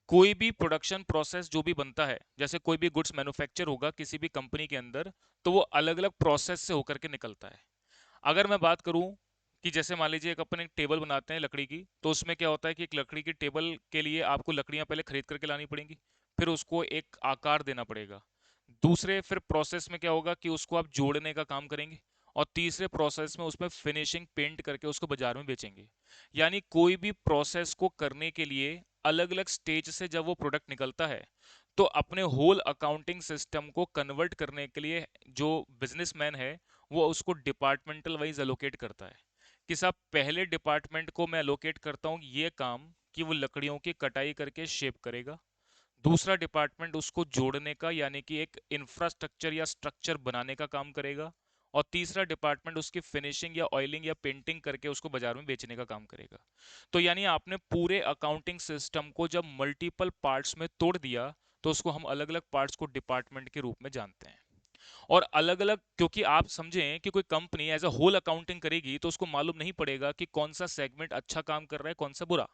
कोई भी प्रोडक्शन प्रोसेस जो भी बनता है, जैसे कोई भी गुड्स मैन्युफैक्चर होगा किसी भी कंपनी के अंदर, तो वो अलग अलग प्रोसेस से होकर के निकलता है। अगर मैं बात करूं कि जैसे मान लीजिए एक अपन एक टेबल बनाते हैं लकड़ी की, तो उसमें क्या होता है कि एक लकड़ी की टेबल के लिए आपको लकड़ियां पहले खरीद करके लानी पड़ेंगी, फिर उसको एक आकार देना पड़ेगा। दूसरे फिर प्रोसेस में क्या होगा कि उसको आप जोड़ने का काम करेंगे, और तीसरे प्रोसेस में उसमें फिनिशिंग पेंट करके उसको बाजार में बेचेंगे। यानी कोई भी प्रोसेस को करने के लिए अलग अलग स्टेज से जब वो प्रोडक्ट निकलता है, तो अपने होल अकाउंटिंग सिस्टम को कन्वर्ट करने के लिए जो बिजनेसमैन है वो उसको डिपार्टमेंटल वाइज एलोकेट करता है कि साहब पहले डिपार्टमेंट को मैं एलोकेट करता हूँ ये काम कि वो लकड़ियों की कटाई करके शेप करेगा। दूसरा डिपार्टमेंट उसको जोड़ने का यानी कि एक इंफ्रास्ट्रक्चर या स्ट्रक्चर बनाने का काम करेगा। और तीसरा डिपार्टमेंट उसकी फिनिशिंग या ऑयलिंग या पेंटिंग करके उसको बाजार में बेचने का काम करेगा। तो यानी आपने पूरे अकाउंटिंग सिस्टम को जब मल्टीपल पार्ट्स में तोड़ दिया, तो उसको हम अलग अलग पार्ट्स को डिपार्टमेंट के रूप में जानते हैं। और अलग अलग, क्योंकि आप समझें कि कोई company as a whole accounting करेगी तो उसको मालूम नहीं पड़ेगा कि कौन सा सेगमेंट अच्छा काम कर रहा है कौन सा बुरा।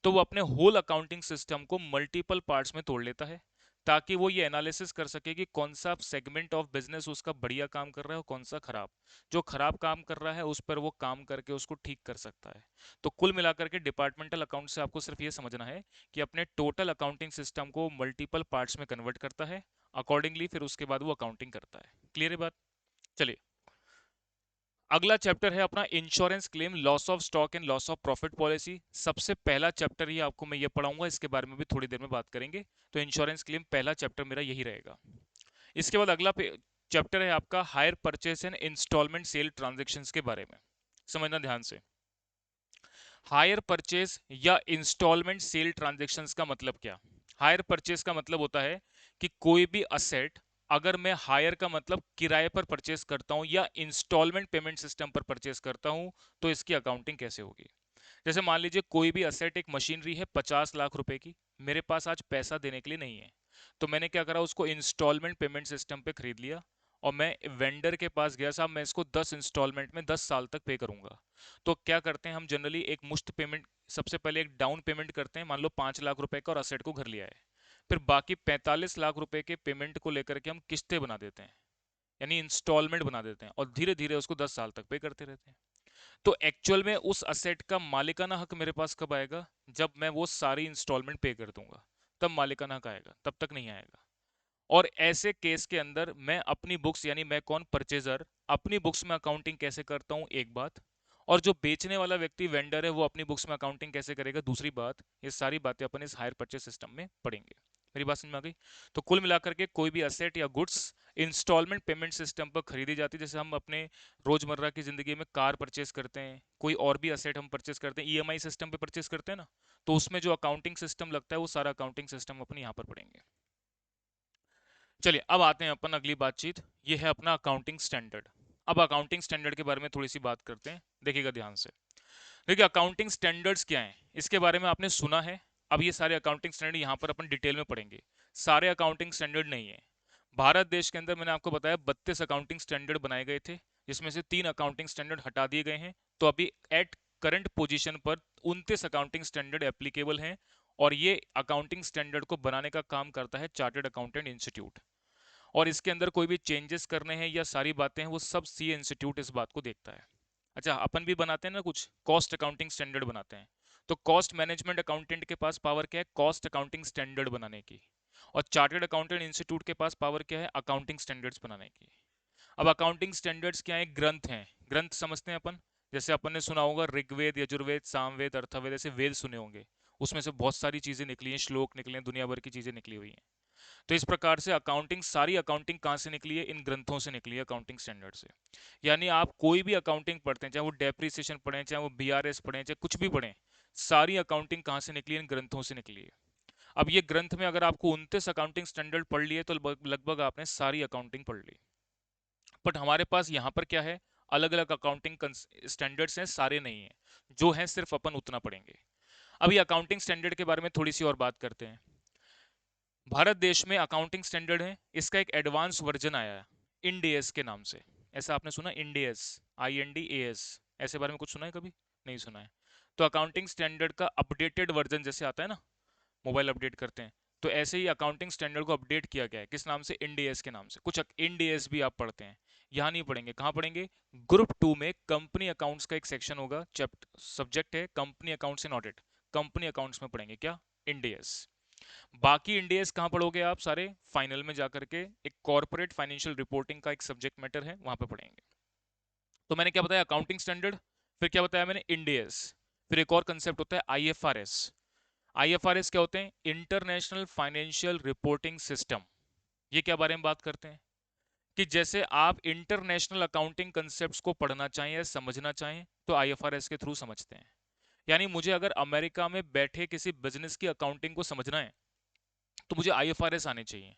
तो वो अपने होल अकाउंटिंग सिस्टम को मल्टीपल पार्ट्स में तोड़ लेता है ताकि वो ये एनालिसिस कर सके कि कौन सा सेगमेंट ऑफ बिजनेस उसका बढ़िया काम कर रहा है और कौन सा खराब। जो खराब काम कर रहा है उस पर वो काम करके उसको ठीक कर सकता है। तो कुल मिलाकर के डिपार्टमेंटल अकाउंट से आपको सिर्फ ये समझना है कि अपने टोटल अकाउंटिंग सिस्टम को मल्टीपल पार्ट्स में कन्वर्ट करता है, अकॉर्डिंगली फिर उसके बाद वो अकाउंटिंग करता है। क्लियर है बात? चलिए, अगला चैप्टर है अपना insurance claim, loss of stock and loss of profit policy. सबसे पहला चैप्टर ही आपको मैं ये पढ़ाऊंगा, इसके बारे में भी थोड़ी देर में बात करेंगे। तो इंश्योरेंस क्लेम पहला चैप्टर मेरा यही रहेगा। इसके बाद अगला चैप्टर है आपका hire purchase and instalment sale transactions के बारे में। समझना ध्यान से, हायर परचेस या इंस्टॉलमेंट सेल ट्रांजेक्शन्स का मतलब क्या। हायर परचेस का मतलब होता है कि कोई भी असेट अगर मैं हायर का मतलब किराए पर परचेस करता हूं या इंस्टॉलमेंट पेमेंट सिस्टम पर परचेस करता हूं, तो इसकी अकाउंटिंग कैसे होगी। जैसे मान लीजिए कोई भी असेट, एक मशीनरी है 50 लाख रुपए की, मेरे पास आज पैसा देने के लिए नहीं है, तो मैंने क्या करा, उसको इंस्टॉलमेंट पेमेंट सिस्टम पे खरीद लिया और मैं वेंडर के पास गया, साहब मैं इसको 10 इंस्टॉलमेंट में 10 साल तक पे करूंगा। तो क्या करते हैं हम जनरली, एक मुश्त पेमेंट, सबसे पहले एक डाउन पेमेंट करते हैं, मान लो 5 लाख रुपए का, और असेट को घर लिया है। फिर बाकी 45 लाख रुपए के पेमेंट को लेकर के हम किस्तें बना देते हैं, यानी इंस्टॉलमेंट बना देते हैं, और धीरे धीरे उसको 10 साल तक पे करते रहते हैं। तो एक्चुअल में उस असेट का मालिकाना हक मेरे पास कब आएगा, जब मैं वो सारी इंस्टॉलमेंट पे कर दूंगा, तब मालिकाना हक आएगा, तब तक नहीं आएगा। और ऐसे केस के अंदर मैं अपनी बुक्स, यानी मैं कौन, परचेजर, अपनी बुक्स में अकाउंटिंग कैसे करता हूं, एक बात। और जो बेचने वाला व्यक्ति वेंडर है वो अपनी बुक्स में अकाउंटिंग कैसे करेगा, दूसरी बात। ये सारी बातें अपन इस हायर परचेस सिस्टम में पढ़ेंगे। मेरी बात समझ में आ गई? तो कुल मिलाकर के कोई भी असेट या गुड्स इंस्टॉलमेंट पेमेंट सिस्टम पर खरीदी जाती है, जैसे हम अपने रोजमर्रा की जिंदगी में कार परचेस करते हैं, कोई और भी असेट हम परचेस करते हैं, ईएमआई सिस्टम पे परचेस करते हैं ना, तो उसमें जो अकाउंटिंग सिस्टम लगता है वो सारा अकाउंटिंग सिस्टम अपन यहाँ पर पढ़ेंगे। चलिए, अब आते हैं अपन अगली बातचीत, ये है अपना अकाउंटिंग स्टैंडर्ड। अब अकाउंटिंग स्टैंडर्ड के बारे में थोड़ी सी बात करते हैं, देखिएगा ध्यान से। देखिए, अकाउंटिंग स्टैंडर्ड्स क्या हैं, इसके बारे में आपने सुना है, अब ये सारे अकाउंटिंग स्टैंडर्ड यहाँ पर अपन डिटेल में पढ़ेंगे। सारे अकाउंटिंग स्टैंडर्ड नहीं है। भारत देश के अंदर मैंने आपको बताया 32 अकाउंटिंग स्टैंडर्ड बनाए गए थे, जिसमें से 3 अकाउंटिंग स्टैंडर्ड हटा दिए गए हैं। तो अभी एट करंट पोजीशन पर 29 अकाउंटिंग स्टैंडर्ड एप्लीकेबल हैं, और ये अकाउंटिंग स्टैंडर्ड को बनाने का काम करता है चार्टर्ड अकाउंटेंट इंस्टीट्यूट। और इसके अंदर कोई भी चेंजेस करने हैं या सारी बातें हैं, वो सब सी इंस्टीट्यूट इस बात को देखता है। अच्छा, अपन भी बनाते हैं ना कुछ कॉस्ट अकाउंटिंग स्टैंडर्ड बनाते हैं, तो कॉस्ट मैनेजमेंट अकाउंटेंट के पास पावर क्या है, कॉस्ट अकाउंटिंग स्टैंडर्ड बनाने की। और चार्टर्ड अकाउंटेंट इंस्टीट्यूट के पास पावर क्या है, अकाउंटिंग स्टैंडर्ड्स बनाने की। अब अकाउंटिंग स्टैंडर्ड्स क्या है, ग्रंथ हैं। ग्रंथ समझते हैं अपन, जैसे अपन ने सुना होगा ऋग्वेद, यजुर्वेद, सामवेद, अर्थवेद, ऐसे वेद सुने होंगे। उसमें से बहुत सारी चीजें निकली हैं, श्लोक निकले हैं, दुनिया भर की चीजें निकली हुई हैं। तो इस प्रकार से अकाउंटिंग, सारी अकाउंटिंग कहाँ से निकली है, इन ग्रंथों से निकली है, अकाउंटिंग स्टैंडर्ड से। यानी आप कोई भी अकाउंटिंग पढ़ते हैं, चाहे वो डेप्रिसिएशन पढ़ें, चाहे वो बीआरएस पढ़ें, चाहे कुछ भी पढ़ें, सारी अकाउंटिंग कहाँ से निकली है, इन ग्रंथों से निकली है। अब ये ग्रंथ में अगर आपको 29 अकाउंटिंग स्टैंडर्ड पढ़ लिए तो लगभग आपने सारी अकाउंटिंग पढ़ ली। बट हमारे पास यहाँ पर क्या है, अलग अलग अकाउंटिंग स्टैंडर्ड्स हैं, सारे नहीं है। जो है सिर्फ अपन उतना पढ़ेंगे। अभी अकाउंटिंग स्टैंडर्ड के बारे में थोड़ी सी और बात करते हैं। भारत देश में अकाउंटिंग स्टैंडर्ड है, इसका एक एडवांस वर्जन आया है इंड एएस के नाम से। ऐसा आपने सुना, इंड एएस, IND AS, ऐसे बारे में कुछ सुना है कभी? नहीं सुना है। तो अकाउंटिंग स्टैंडर्ड का अपडेटेड वर्जन जैसे आता है ना, मोबाइल अपडेट करते हैं, तो ऐसे ही अकाउंटिंग स्टैंडर्ड को अपडेट किया गया है। किस नाम से? इंड एएस के नाम से। कुछ इंड एएस भी आप पढ़ते हैं, यहाँ नहीं पढ़ेंगे। कहाँ पढ़ेंगे? ग्रुप 2 में कंपनी अकाउंट्स का एक सेक्शन होगा, चैप्टर सब्जेक्ट है company accounts in audit, company accounts में पढ़ेंगे क्या, इंड एएस। बाकी इंडियस कहाँ पढ़ोगे आप सारे? फाइनल में जाकर के एक कॉर्पोरेट फाइनेंशियल रिपोर्टिंग का एक सब्जेक्ट मैटर है, वहां पे पढ़ेंगे। तो मैंने क्या बताया, अकाउंटिंग स्टैंडर्ड, फिर क्या बताया मैंने, इंडियस, फिर एक और कंसेप्ट होता है IFRS। IFRS क्या होते हैं? International financial reporting system. ये क्या बारे में बात करते हैं कि जैसे आप इंटरनेशनल अकाउंटिंग कंसेप्ट्स को पढ़ना चाहें या समझना चाहें तो IFRS के थ्रू समझते हैं। यानी मुझे अगर अमेरिका में बैठे किसी बिजनेस की अकाउंटिंग को समझना है तो मुझे IFRS आने चाहिए।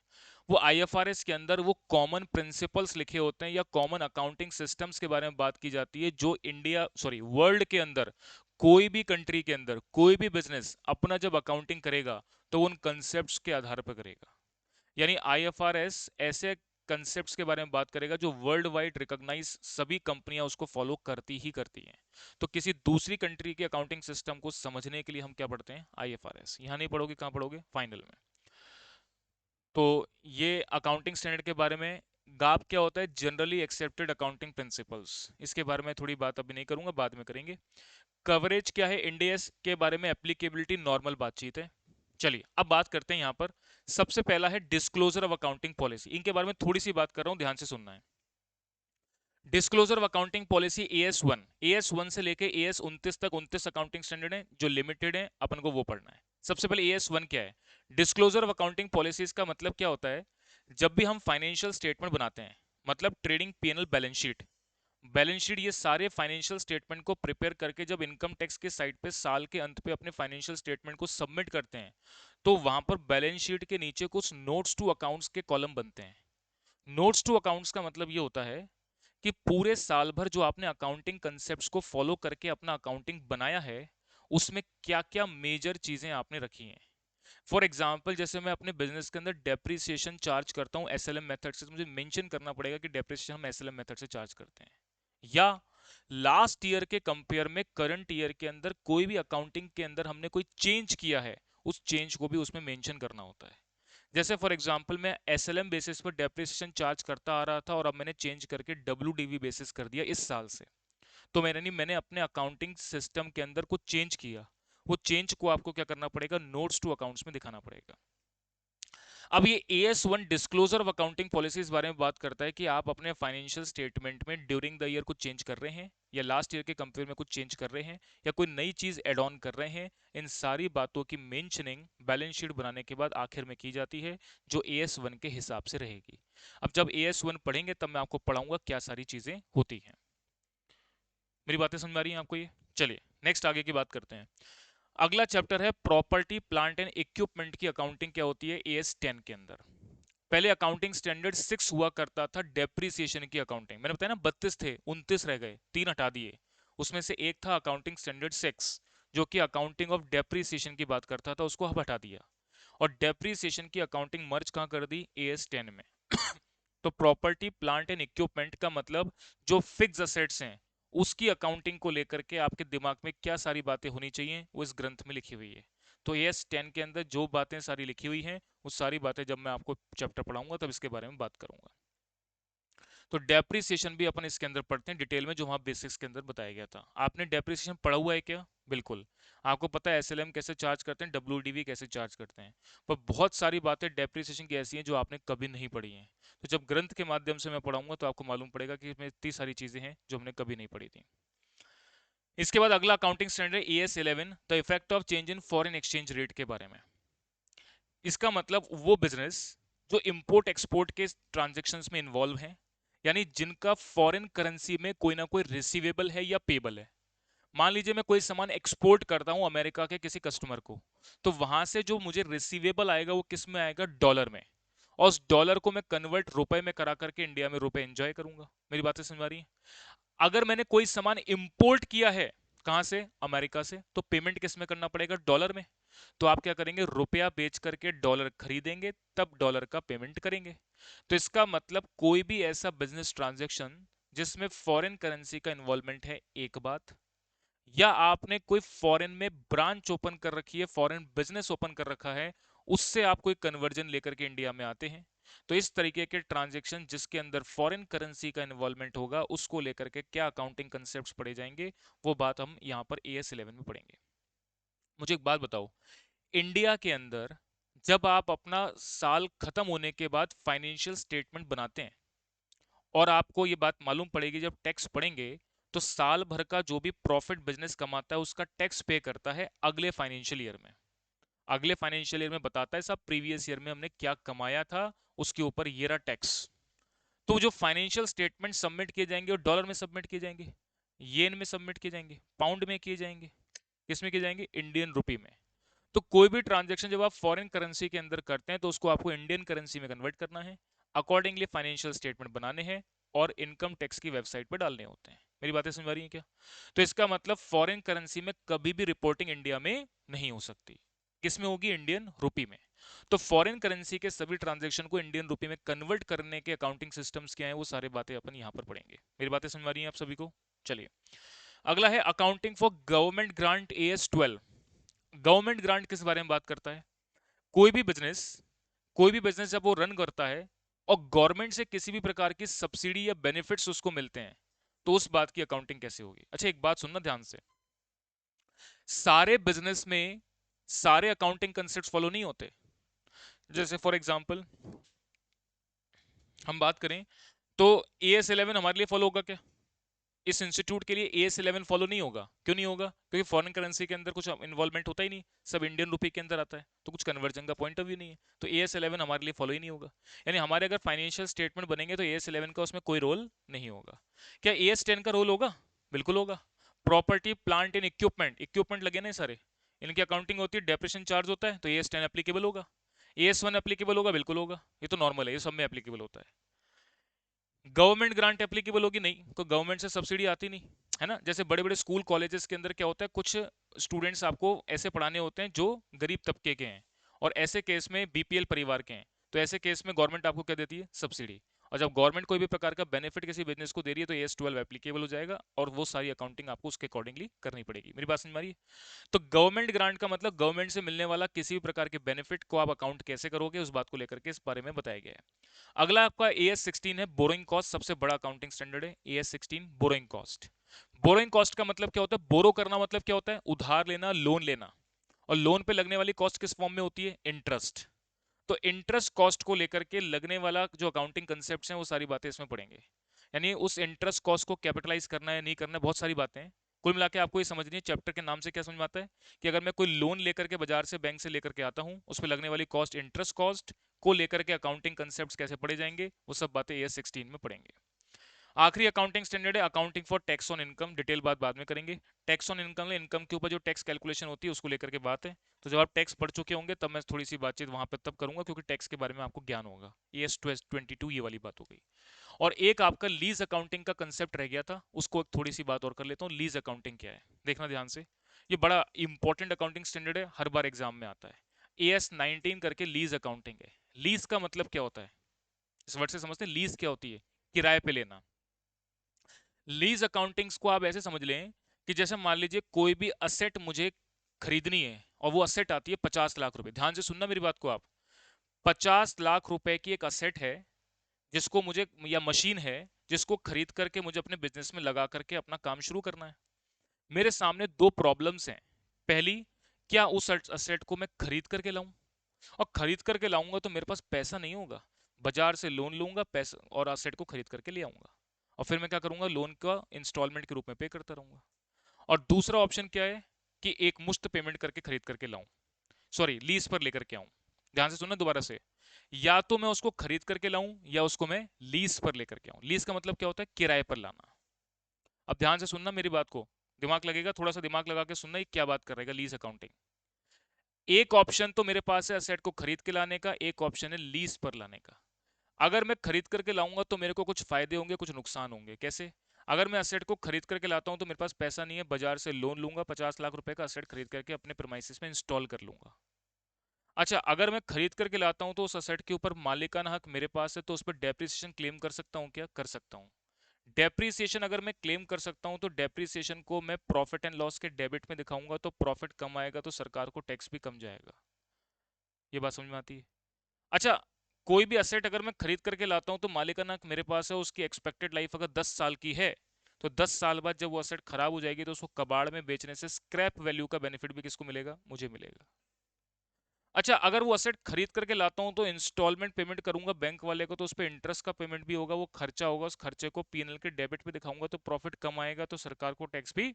वो IFRS के अंदर वो कॉमन प्रिंसिपल्स लिखे होते हैं या कॉमन अकाउंटिंग सिस्टम्स के बारे में बात की जाती है, जो इंडिया सॉरी वर्ल्ड के अंदर, कोई भी कंट्री के अंदर कोई भी बिजनेस अपना जब अकाउंटिंग करेगा तो उन कंसेप्ट्स के आधार पर करेगा। यानी IFRS ऐसे कंसेप्ट्स के बारे में बात करेगा जो वर्ल्ड वाइड रिकॉग्नाइज सभी कंपनियां उसको फॉलो करती ही करती हैं। तो किसी दूसरी कंट्री के अकाउंटिंग सिस्टम को समझने के लिए हम क्या पढ़ते हैं, IFRS। यहाँ नहीं पढ़ोगे, कहाँ पढ़ोगे? फाइनल में। तो ये अकाउंटिंग स्टैंडर्ड के बारे में। गाप क्या होता है? Generally accepted accounting principles. इसके बारे में थोड़ी बात अभी नहीं करूंगा, बाद में करेंगे। कवरेज क्या है, इंडियस के बारे में एप्लीकेबिलिटी नॉर्मल बातचीत है। चलिए अब बात करते हैं यहाँ पर। सबसे पहला है डिस्क्लोजर ऑफ अकाउंटिंग पॉलिसी। इनके बारे में थोड़ी सी बात कर रहा हूँ, ध्यान से सुनना है। Disclosure of accounting policy AS1 से लेके AS29 तक 29 अकाउंटिंग स्टैंडर्ड है जो लिमिटेड है, अपन को वो पढ़ना है। सबसे पहले AS1 क्या है? डिस्क्लोजर ऑफ अकाउंटिंग पॉलिसीज का मतलब क्या होता है? जब भी हम फाइनेंशियल स्टेटमेंट बनाते हैं, मतलब ट्रेडिंग P&L बैलेंस शीट, ये सारे फाइनेंशियल स्टेटमेंट को प्रिपेयर करके जब इनकम टैक्स के साइट पे साल के अंत पे अपने फाइनेंशियल स्टेटमेंट को सबमिट करते हैं, तो वहां पर बैलेंस शीट के नीचे कुछ नोट्स टू अकाउंट्स के कॉलम बनते हैं। नोट्स टू अकाउंट्स का मतलब ये होता है कि पूरे साल भर जो आपने अकाउंटिंग कंसेप्ट्स को फॉलो करके अपना अकाउंटिंग बनाया है, उसमें क्या क्या मेजर चीजें आपने रखी हैं। फॉर एग्जाम्पल, जैसे मैं अपने बिजनेस के अंदर डेप्रिसिएशन चार्ज करता हूँ SLM मेथड से, तो मुझे मेंशन करना पड़ेगा कि डेप्रिसिएशन हम SLM मेथड से चार्ज करते हैं। या लास्ट ईयर के कंपेयर में करंट ईयर के अंदर कोई भी अकाउंटिंग के अंदर हमने कोई चेंज किया है, उस चेंज को भी उसमें मेंशन करना होता है। जैसे फॉर एग्जांपल मैं SLM बेसिस पर डेप्रिसिएशन चार्ज करता आ रहा था और अब मैंने चेंज करके WDV बेसिस कर दिया इस साल से, तो मैंने अपने अकाउंटिंग सिस्टम के अंदर कुछ चेंज किया। वो चेंज को आपको क्या करना पड़ेगा, नोट्स टू अकाउंट्स में दिखाना पड़ेगा। अब ये AS1 disclosure of accounting policy इस बारे में बात करता है कि आप अपने फाइनेंशियल स्टेटमेंट में ड्यूरिंग द ईयर कुछ चेंज कर रहे हैं, या लास्ट ईयर के कंपेयर में कुछ चेंज कर रहे हैं, या कोई नई चीज एड ऑन कर रहे हैं। इन सारी बातों की मेंशनिंग बैलेंस शीट बनाने के बाद आखिर में की जाती है, जो AS1 के हिसाब से रहेगी। अब जब AS1 पढ़ेंगे तब मैं आपको पढ़ाऊंगा क्या सारी चीजें होती हैं। मेरी बातें समझ आ रही हैं आपको ये? चलिए नेक्स्ट आगे की बात करते हैं। अगला चैप्टर है प्रॉपर्टी प्लांट एंड इक्विपमेंट की अकाउंटिंग क्या होती है AS10 के अंदर। पहले अकाउंटिंग स्टैंडर्ड 6 हुआ करता था डेप्रिसिएशन की अकाउंटिंग। मैंने बताया ना 32 थे, 29 रह गए, 3 हटा दिए। उसमें से एक था अकाउंटिंग स्टैंडर्ड 6, जो कि अकाउंटिंग ऑफ डेप्रिसिएशन की बात करता था, उसको अब हटा दिया और डेप्रिसिएशन की अकाउंटिंग मर्ज कहाँ कर दी, एएस 10 में। तो प्रॉपर्टी प्लांट एंड इक्विपमेंट का मतलब जो फिक्स असेट्स हैं उसकी अकाउंटिंग को लेकर के आपके दिमाग में क्या सारी बातें होनी चाहिए वो इस ग्रंथ में लिखी हुई है। तो एएस 10 के अंदर जो बातें सारी लिखी हुई हैं वो सारी बातें जब मैं आपको चैप्टर पढ़ाऊंगा तब इसके बारे में बात करूंगा। तो डेप्रिसिएशन भी अपन इसके अंदर पढ़ते हैं डिटेल में, जो वहां बेसिक्स के अंदर बताया गया था। आपने डेप्रिसिएशन पढ़ा हुआ है क्या? बिल्कुल। आपको पता है एसएलएम कैसे चार्ज करते हैं, डब्ल्यूडीवी कैसे चार्ज करते हैं, पर बहुत सारी बातें डेप्रिसिएशन की ऐसी हैं जो आपने कभी नहीं पढ़ी हैं। तो जब ग्रंथ के माध्यम से मैं पढ़ाऊंगा तो आपको मालूम पड़ेगा कि इसमें इतनी सारी चीजें हैं जो हमने कभी नहीं पढ़ी थी। इसके बाद अगला accounting standard as 11, the effect of change in foreign exchange rate के बारे में। इसका मतलब वो बिजनेस जो इंपोर्ट एक्सपोर्ट के ट्रांजेक्शन्स में इन्वॉल्व हैं, यानी जिनका फॉरेन करेंसी में कोई ना कोई रिसीवेबल है या पेबल है। मान लीजिए मैं कोई सामान एक्सपोर्ट करता हूं अमेरिका के किसी कस्टमर को, तो वहां से जो मुझे रिसीवेबल आएगा वो किस में आएगा, डॉलर में, और उस डॉलर को मैं कन्वर्ट रुपए में करा करके इंडिया में रुपए एंजॉय करूंगा। मेरी बातें समझ आ रही है? अगर मैंने कोई सामान इंपोर्ट किया है, कहां से, अमेरिका से, तो पेमेंट किस में करना पड़ेगा, डॉलर में। तो आप क्या करेंगे, रुपया बेच करके डॉलर खरीदेंगे, तब डॉलर का पेमेंट करेंगे। तो इसका मतलब कोई भी ऐसा बिजनेस ट्रांजैक्शन जिसमें फॉरेन करेंसी का इन्वॉल्वमेंट है, एक बात, या आपने कोई फॉरेन में ब्रांच ओपन कर रखी है, फॉरेन बिजनेस ओपन कर रखा है, उससे आप कोई कन्वर्जन लेकर के इंडिया में आते हैं, तो इस तरीके के ट्रांजैक्शन जिसके अंदर फॉरेन करेंसी का इन्वॉल्वमेंट होगा उसको लेकर के क्या अकाउंटिंग कंसेप्ट्स पढ़े जाएंगे, वो बात हम यहां पर एएस 11 में पढ़ेंगे। मुझे एक बात बताओ, इंडिया के अंदर जब आप अपना साल खत्म होने के बाद फाइनेंशियल स्टेटमेंट बनाते हैं, और आपको ये बात मालूम पड़ेगी जब टैक्स पड़ेंगे, तो साल भर का जो भी प्रॉफिट बिजनेस कमाता है उसका टैक्स पे करता है अगले फाइनेंशियल ईयर में। अगले फाइनेंशियल ईयर में बताता है साहब प्रीवियस ईयर में हमने क्या कमाया था, उसके ऊपर ये रहा टैक्स। तो जो फाइनेंशियल स्टेटमेंट सबमिट किए जाएंगे वो डॉलर में सबमिट किए जाएंगे, येन में सबमिट किए जाएंगे, पाउंड में किए जाएंगे, किसमें किए जाएंगे, इंडियन रुपी में। तो कोई भी ट्रांजैक्शन जब आप फॉरेन करेंसी के अंदर करते हैं तो उसको आपको इंडियन करेंसी में कन्वर्ट करना है, अकॉर्डिंगली फाइनेंशियल स्टेटमेंट बनाने हैं और इनकम टैक्स की वेबसाइट पर डालने होते हैं। मेरी बातें समझ आ रही हैं क्या? तो इसका मतलब फॉरेन करेंसी में कभी भी रिपोर्टिंग इंडिया में नहीं हो सकती, किसमें होगी, इंडियन रुपी में। तो फॉरेन करेंसी के सभी ट्रांजैक्शन को इंडियन रुपी में कन्वर्ट करने के अकाउंटिंग सिस्टम्स क्या हैं वो सारे बातें अपन यहां पर पढ़ेंगे। मेरी बातें समझ आ रही हैं आप सभी को? चलिए, अगला है accounting for government grant as 12। Government grant किस बारे में बात करता है, कोई भी बिजनेस, कोई भी बिजनेस जब वो रन करता है और गवर्नमेंट से किसी भी प्रकार की सब्सिडी या बेनिफिट्स उसको मिलते हैं, तो उस बात की अकाउंटिंग कैसे होगी। अच्छा एक बात सुनना ध्यान से, सारे बिजनेस में सारे अकाउंटिंग कंसेप्ट फॉलो नहीं होते। जैसे फॉर एग्जांपल हम बात करें तो एएस 11 हमारे लिए फॉलो होगा क्या, इस इंस्टीट्यूट के लिए एएस 11 फॉलो नहीं होगा। क्यों नहीं होगा, क्योंकि फॉरेन करेंसी के अंदर कुछ इन्वॉल्वमेंट होता ही नहीं, सब इंडियन रुपए के अंदर आता है, तो कुछ कन्वर्जन का पॉइंट ऑफ व्यू नहीं है, तो एएस 11 हमारे लिए फॉलो ही नहीं होगा। यानी हमारे अगर फाइनेंशियल स्टेटमेंट बनेंगे तो एएस 11 का उसमें कोई रोल नहीं होगा। क्या एएस 10 का रोल होगा, बिल्कुल होगा। Property plant and equipment, equipment लगे ना सारे, इनकी अकाउंटिंग होती है, डेप्रिसिएशन चार्ज होता है, तो एएस 10 एप्लीकेबल होगा। एएस 1 एप्लीकेबल होगा, बिल्कुल होगा, ये तो नॉर्मल है, ये सब में एप्लीकेबल होता है। गवर्नमेंट ग्रांट एप्लीकेबल होगी नहीं, तो गवर्नमेंट से सब्सिडी आती नहीं, है ना। जैसे बड़े बड़े स्कूल कॉलेजेस के अंदर क्या होता है, कुछ स्टूडेंट्स आपको ऐसे पढ़ाने होते हैं जो गरीब तबके के हैं और ऐसे केस में बीपीएल परिवार के हैं, तो ऐसे केस में गवर्नमेंट आपको क्या देती है, सब्सिडी। और जब गवर्नमेंट कोई भी प्रकार का बेनिफिट किसी बिजनेस को दे रही है तो एस 12 एप्लीकेबल हो जाएगा और वो सारी अकाउंटिंग आपको उसके अकॉर्डिंगली करनी पड़ेगी। मेरी बात समझ में आ रही है? तो गवर्नमेंट ग्रांट का मतलब गवर्नमेंट से मिलने वाला किसी भी प्रकार के बेनिफिट को आप अकाउंट कैसे करोगे उस बात को लेकर के इस बारे में बताया गया है। अगला आपका एएस 16 है, बोरोइंग कॉस्ट, सबसे बड़ा अकाउंटिंग स्टैंडर्ड है as 16, borrowing cost. Borrowing cost का मतलब क्या होता है, बोरो करना मतलब क्या होता है, उधार लेना, लोन लेना, और लोन पे लगने वाली कॉस्ट किस फॉर्म में होती है, इंटरेस्ट। तो इंटरेस्ट कॉस्ट को लेकर के लगने वाला जो अकाउंटिंग कंसेप्ट हैं वो सारी बातें इसमें पढ़ेंगे। यानी उस इंटरेस्ट कॉस्ट को कैपिटलाइज करना है नहीं करना है, बहुत सारी बातें हैं। कुल मिला के आपको ये समझनी है, चैप्टर के नाम से क्या समझ में आता है कि अगर मैं कोई लोन लेकर के बाजार से, बैंक से लेकर के आता हूं, उस पर लगने वाली कॉस्ट, इंटरेस्ट कॉस्ट को लेकर के अकाउंटिंग कंसेप्ट कैसे पढ़े जाएंगे, वो सब बातें एएस 16 में पढ़ेंगे। आखिरी अकाउंटिंग स्टैंडर्ड है accounting for tax on income, detail बात बाद में करेंगे। टैक्स ऑन इनकम, इनकम के ऊपर जो टैक्स कैलकुलेशन होती है उसको लेकर के बात है। तो जब आप टैक्स पढ़ चुके होंगे तब मैं थोड़ी सी बातचीत वहां पर तब करूंगा, क्योंकि टैक्स के बारे में आपको ज्ञान होगा। एस 22 ये वाली बात हो गई। और एक आपका लीज अकाउंटिंग का कंसेप्ट रह गया था, उसको थोड़ी सी बात और कर लेता हूँ। लीज अकाउंटिंग क्या है, देखना ध्यान से। ये बड़ा इंपॉर्टेंट अकाउंटिंग स्टैंडर्ड है, हर बार एग्जाम में आता है। AS 19 करके लीज अकाउंटिंग है। लीज का मतलब क्या होता है, इस वर्ड से समझते हैं लीज क्या होती है? किराए पे लेना। लीज अकाउंटिंग्स को आप ऐसे समझ लें कि जैसे मान लीजिए कोई भी असेट मुझे खरीदनी है और वो असेट आती है 50 लाख रुपए। ध्यान से सुनना मेरी बात को आप। 50 लाख रुपए की एक असेट है जिसको मुझे, या मशीन है जिसको खरीद करके मुझे अपने बिजनेस में लगा करके अपना काम शुरू करना है। मेरे सामने दो प्रॉब्लम्स हैं। पहली, क्या उस असेट को मैं खरीद करके लाऊं, और खरीद करके लाऊंगा तो मेरे पास पैसा नहीं होगा, बाजार से लोन लूंगा पैसा और असेट को खरीद करके ले आऊंगा, और फिर मैं क्या करूंगा, लोन का इंस्टॉलमेंट के रूप में पे करता रहूंगा। और दूसरा ऑप्शन क्या है कि एक मुश्त पेमेंट करके खरीद करके लाऊं, सॉरी लीज पर लेकर के आऊं। ध्यान से सुनना दोबारा से, या तो मैं उसको खरीद करके लाऊं या उसको मैं लीज पर लेकर के आऊं। लीज का मतलब क्या होता है, किराए पर लाना। अब ध्यान से सुनना मेरी बात को, दिमाग लगेगा, थोड़ा सा दिमाग लगा के सुनना ये क्या बात कर रहेगा लीज अकाउंटिंग। एक ऑप्शन तो मेरे पास है असेट को खरीद के लाने का, एक ऑप्शन है लीज पर लाने का। अगर मैं खरीद करके लाऊंगा तो मेरे को कुछ फायदे होंगे कुछ नुकसान होंगे। कैसे? अगर मैं असेट को खरीद करके लाता हूं तो मेरे पास पैसा नहीं है, बाजार से लोन लूंगा, 50 लाख रुपए का असेट खरीद करके अपने प्रीमाइसेस में इंस्टॉल कर लूंगा। अच्छा, अगर मैं खरीद करके लाता हूं तो उस असेट के ऊपर मालिकाना हक मेरे पास है, तो उस पर डेप्रिसिएशन क्लेम कर सकता हूं क्या? कर सकता हूं। डेप्रिसिएशन अगर मैं क्लेम कर सकता हूं तो डेप्रिसिएशन को मैं प्रॉफिट एंड लॉस के डेबिट में दिखाऊंगा, तो प्रॉफिट कम आएगा तो सरकार को टैक्स भी कम जाएगा। ये बात समझ में आती है? अच्छा, कोई भी असेट अगर मैं खरीद करके लाता हूं तो मालिकाना हक मेरे पास है, उसकी एक्सपेक्टेड लाइफ अगर 10 साल की है, तो 10 साल बाद जब वो असेट खराब हो जाएगी तो उसको कबाड़ में बेचने से स्क्रैप वैल्यू का बेनिफिट भी किसको मिलेगा? मुझे मिलेगा। अच्छा, अगर वो असेट खरीद करके लाता हूं तो इंस्टॉलमेंट पेमेंट करूंगा बैंक वाले को, तो उस पर इंटरेस्ट का पेमेंट भी होगा, वो खर्चा होगा, उस खर्चे को पीएनएल के डेबिट पे दिखाऊंगा, तो प्रॉफिट कम आएगा तो सरकार को टैक्स भी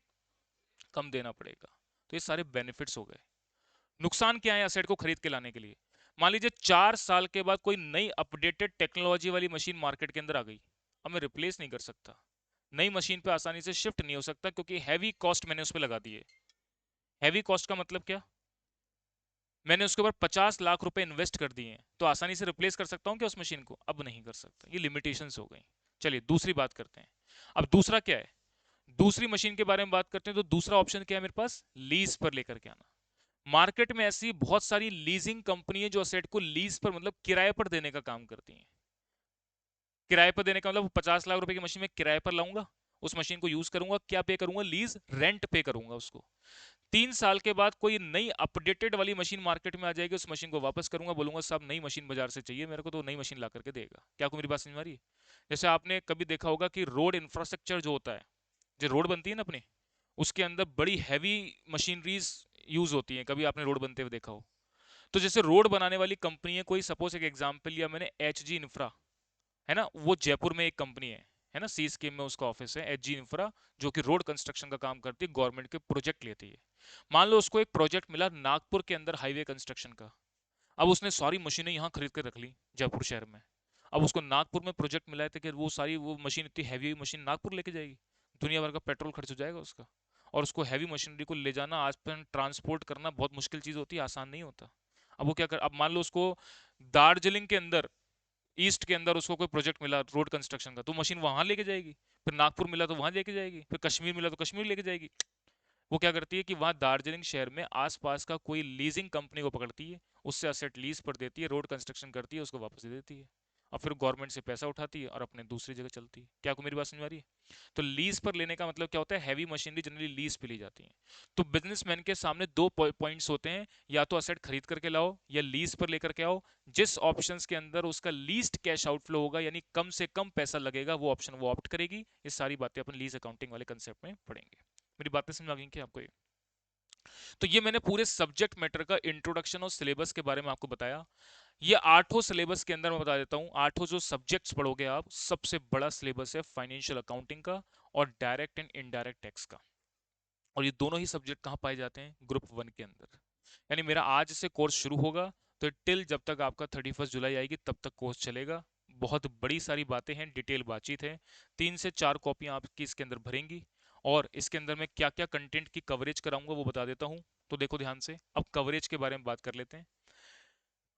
कम देना पड़ेगा। तो ये सारे बेनिफिट्स हो गए। नुकसान क्या है असेट को खरीद के लाने के लिए? मान लीजिए 4 साल के बाद कोई नई अपडेटेड टेक्नोलॉजी वाली मशीन मार्केट के अंदर आ गई, अब मैं रिप्लेस नहीं कर सकता, नई मशीन पे आसानी से शिफ्ट नहीं हो सकता, क्योंकि हैवी कॉस्ट मैंने उस पर लगा दी है। हैवी कॉस्ट का मतलब क्या? मैंने उसके ऊपर 50 लाख रुपए इन्वेस्ट कर दिए हैं, तो आसानी से रिप्लेस कर सकता हूँ क्या उस मशीन को? अब नहीं कर सकता, ये लिमिटेशंस हो गई। चलिए दूसरी बात करते हैं। अब दूसरा क्या है, दूसरी मशीन के बारे में बात करते हैं। तो दूसरा ऑप्शन क्या है मेरे पास? लीज पर लेकर के आना। मार्केट में ऐसी बहुत सारी लीजिंग कंपनी है जो असेट को लीज पर मतलब किराए पर देने का काम करती हैं। किराए पर देने का मतलब 50 लाख रुपए की मशीन में किराए पर लाऊंगा, उस मशीन को यूज करूंगा, क्या पे करूंगा? लीज, रेंट पे करूंगा उसको। 3 साल के बाद कोई नई अपडेटेड वाली मशीन मार्केट में आ जाएगी, उस मशीन को वापस करूंगा, बोलूंगा साहब नई मशीन बाजार से चाहिए मेरे को, तो नई मशीन ला करके देगा। क्या आपको मेरी बात समझ में आ रही है? जैसे आपने कभी देखा होगा कि रोड इंफ्रास्ट्रक्चर जो होता है, जो रोड बनती है ना अपने, उसके अंदर बड़ी हैवी मशीनरीज यूज होती हैं, कभी आपने रोड बनते हुए देखा हो। तो जैसे रोड बनाने वाली कंपनी है कोई, सपोज एक एग्जांपल लिया मैंने, HG इंफ्रा, है ना, वो जयपुर में एक कंपनी है ना, सी स्कीम में उसका ऑफिस है HG इंफ्रा, जो कि रोड कंस्ट्रक्शन का काम करती है, गवर्नमेंट के प्रोजेक्ट लेती है। मान लो उसको एक प्रोजेक्ट मिला नागपुर के अंदर हाईवे कंस्ट्रक्शन का। अब उसने सारी मशीनें यहाँ खरीद कर रख ली जयपुर शहर में। अब उसको नागपुर में प्रोजेक्ट मिला है कि वो सारी वो मशीन, इतनी हैवी मशीन नागपुर लेके जाएगी, दुनिया भर का पेट्रोल खर्च हो जाएगा उसका। और उसको हैवी मशीनरी को ले जाना, आज पर ट्रांसपोर्ट करना बहुत मुश्किल चीज होती है, आसान नहीं होता। अब वो क्या कर, अब मान लो उसको दार्जिलिंग के अंदर, ईस्ट के अंदर उसको कोई प्रोजेक्ट मिला रोड कंस्ट्रक्शन का, तो मशीन वहां लेके जाएगी। फिर नागपुर मिला तो वहां लेके जाएगी, फिर कश्मीर मिला तो कश्मीर लेके जाएगी। वो क्या करती है कि वहां दार्जिलिंग शहर में आसपास का कोई लीजिंग कंपनी को पकड़ती है, उससे असेट लीज पर देती है, रोड कंस्ट्रक्शन करती है, उसको वापस दे देती है, और फिर गवर्नमेंट से पैसा उठाती है और अपने दूसरी जगह चलती है। क्या आपको मेरी बात समझ में आ रही है? तो लीज पर लेने का मतलब क्या होता है, हैवी मशीनरी जनरली लीज पे ली जाती है। तो बिजनेसमैन के सामने दो पॉइंट्स होते हैं, या तो असेट खरीद करके लाओ या लीज पर लेकर के आओ। जिस ऑप्शंस के अंदर उसका लीस्ट कैश आउटफ्लो होगा, यानी कम से कम पैसा लगेगा, वो ऑप्शन वो ऑप्ट करेगी। ये सारी बातें अपन लीज अकाउंटिंग वाले कंसेप्ट में पढ़ेंगे। मेरी बातें समझ आ गई क्या आपको? तो ये मैंने पूरे सब्जेक्ट मैटर का इंट्रोडक्शन और सिलेबस के बारे में आपको बताया। ये 8 सिलेबस के अंदर मैं बता देता हूँ, 8 जो सब्जेक्ट्स पढ़ोगे आप, सबसे बड़ा सिलेबस है फाइनेंशियल अकाउंटिंग का और डायरेक्ट एंड इनडायरेक्ट टैक्स का। और ये दोनों ही सब्जेक्ट कहाँ पाए जाते हैं? ग्रुप 1 के अंदर। यानी मेरा आज से कोर्स शुरू होगा तो टिल जब तक आपका 31 जुलाई आएगी तब तक कोर्स चलेगा। बहुत बड़ी सारी बातें हैं, डिटेल बातचीत है। 3 से 4 कॉपियां आपकी इसके अंदर भरेंगी, और इसके अंदर मैं क्या क्या कंटेंट की कवरेज कराऊंगा वो बता देता हूँ। तो देखो ध्यान से, अब कवरेज के बारे में बात कर लेते हैं।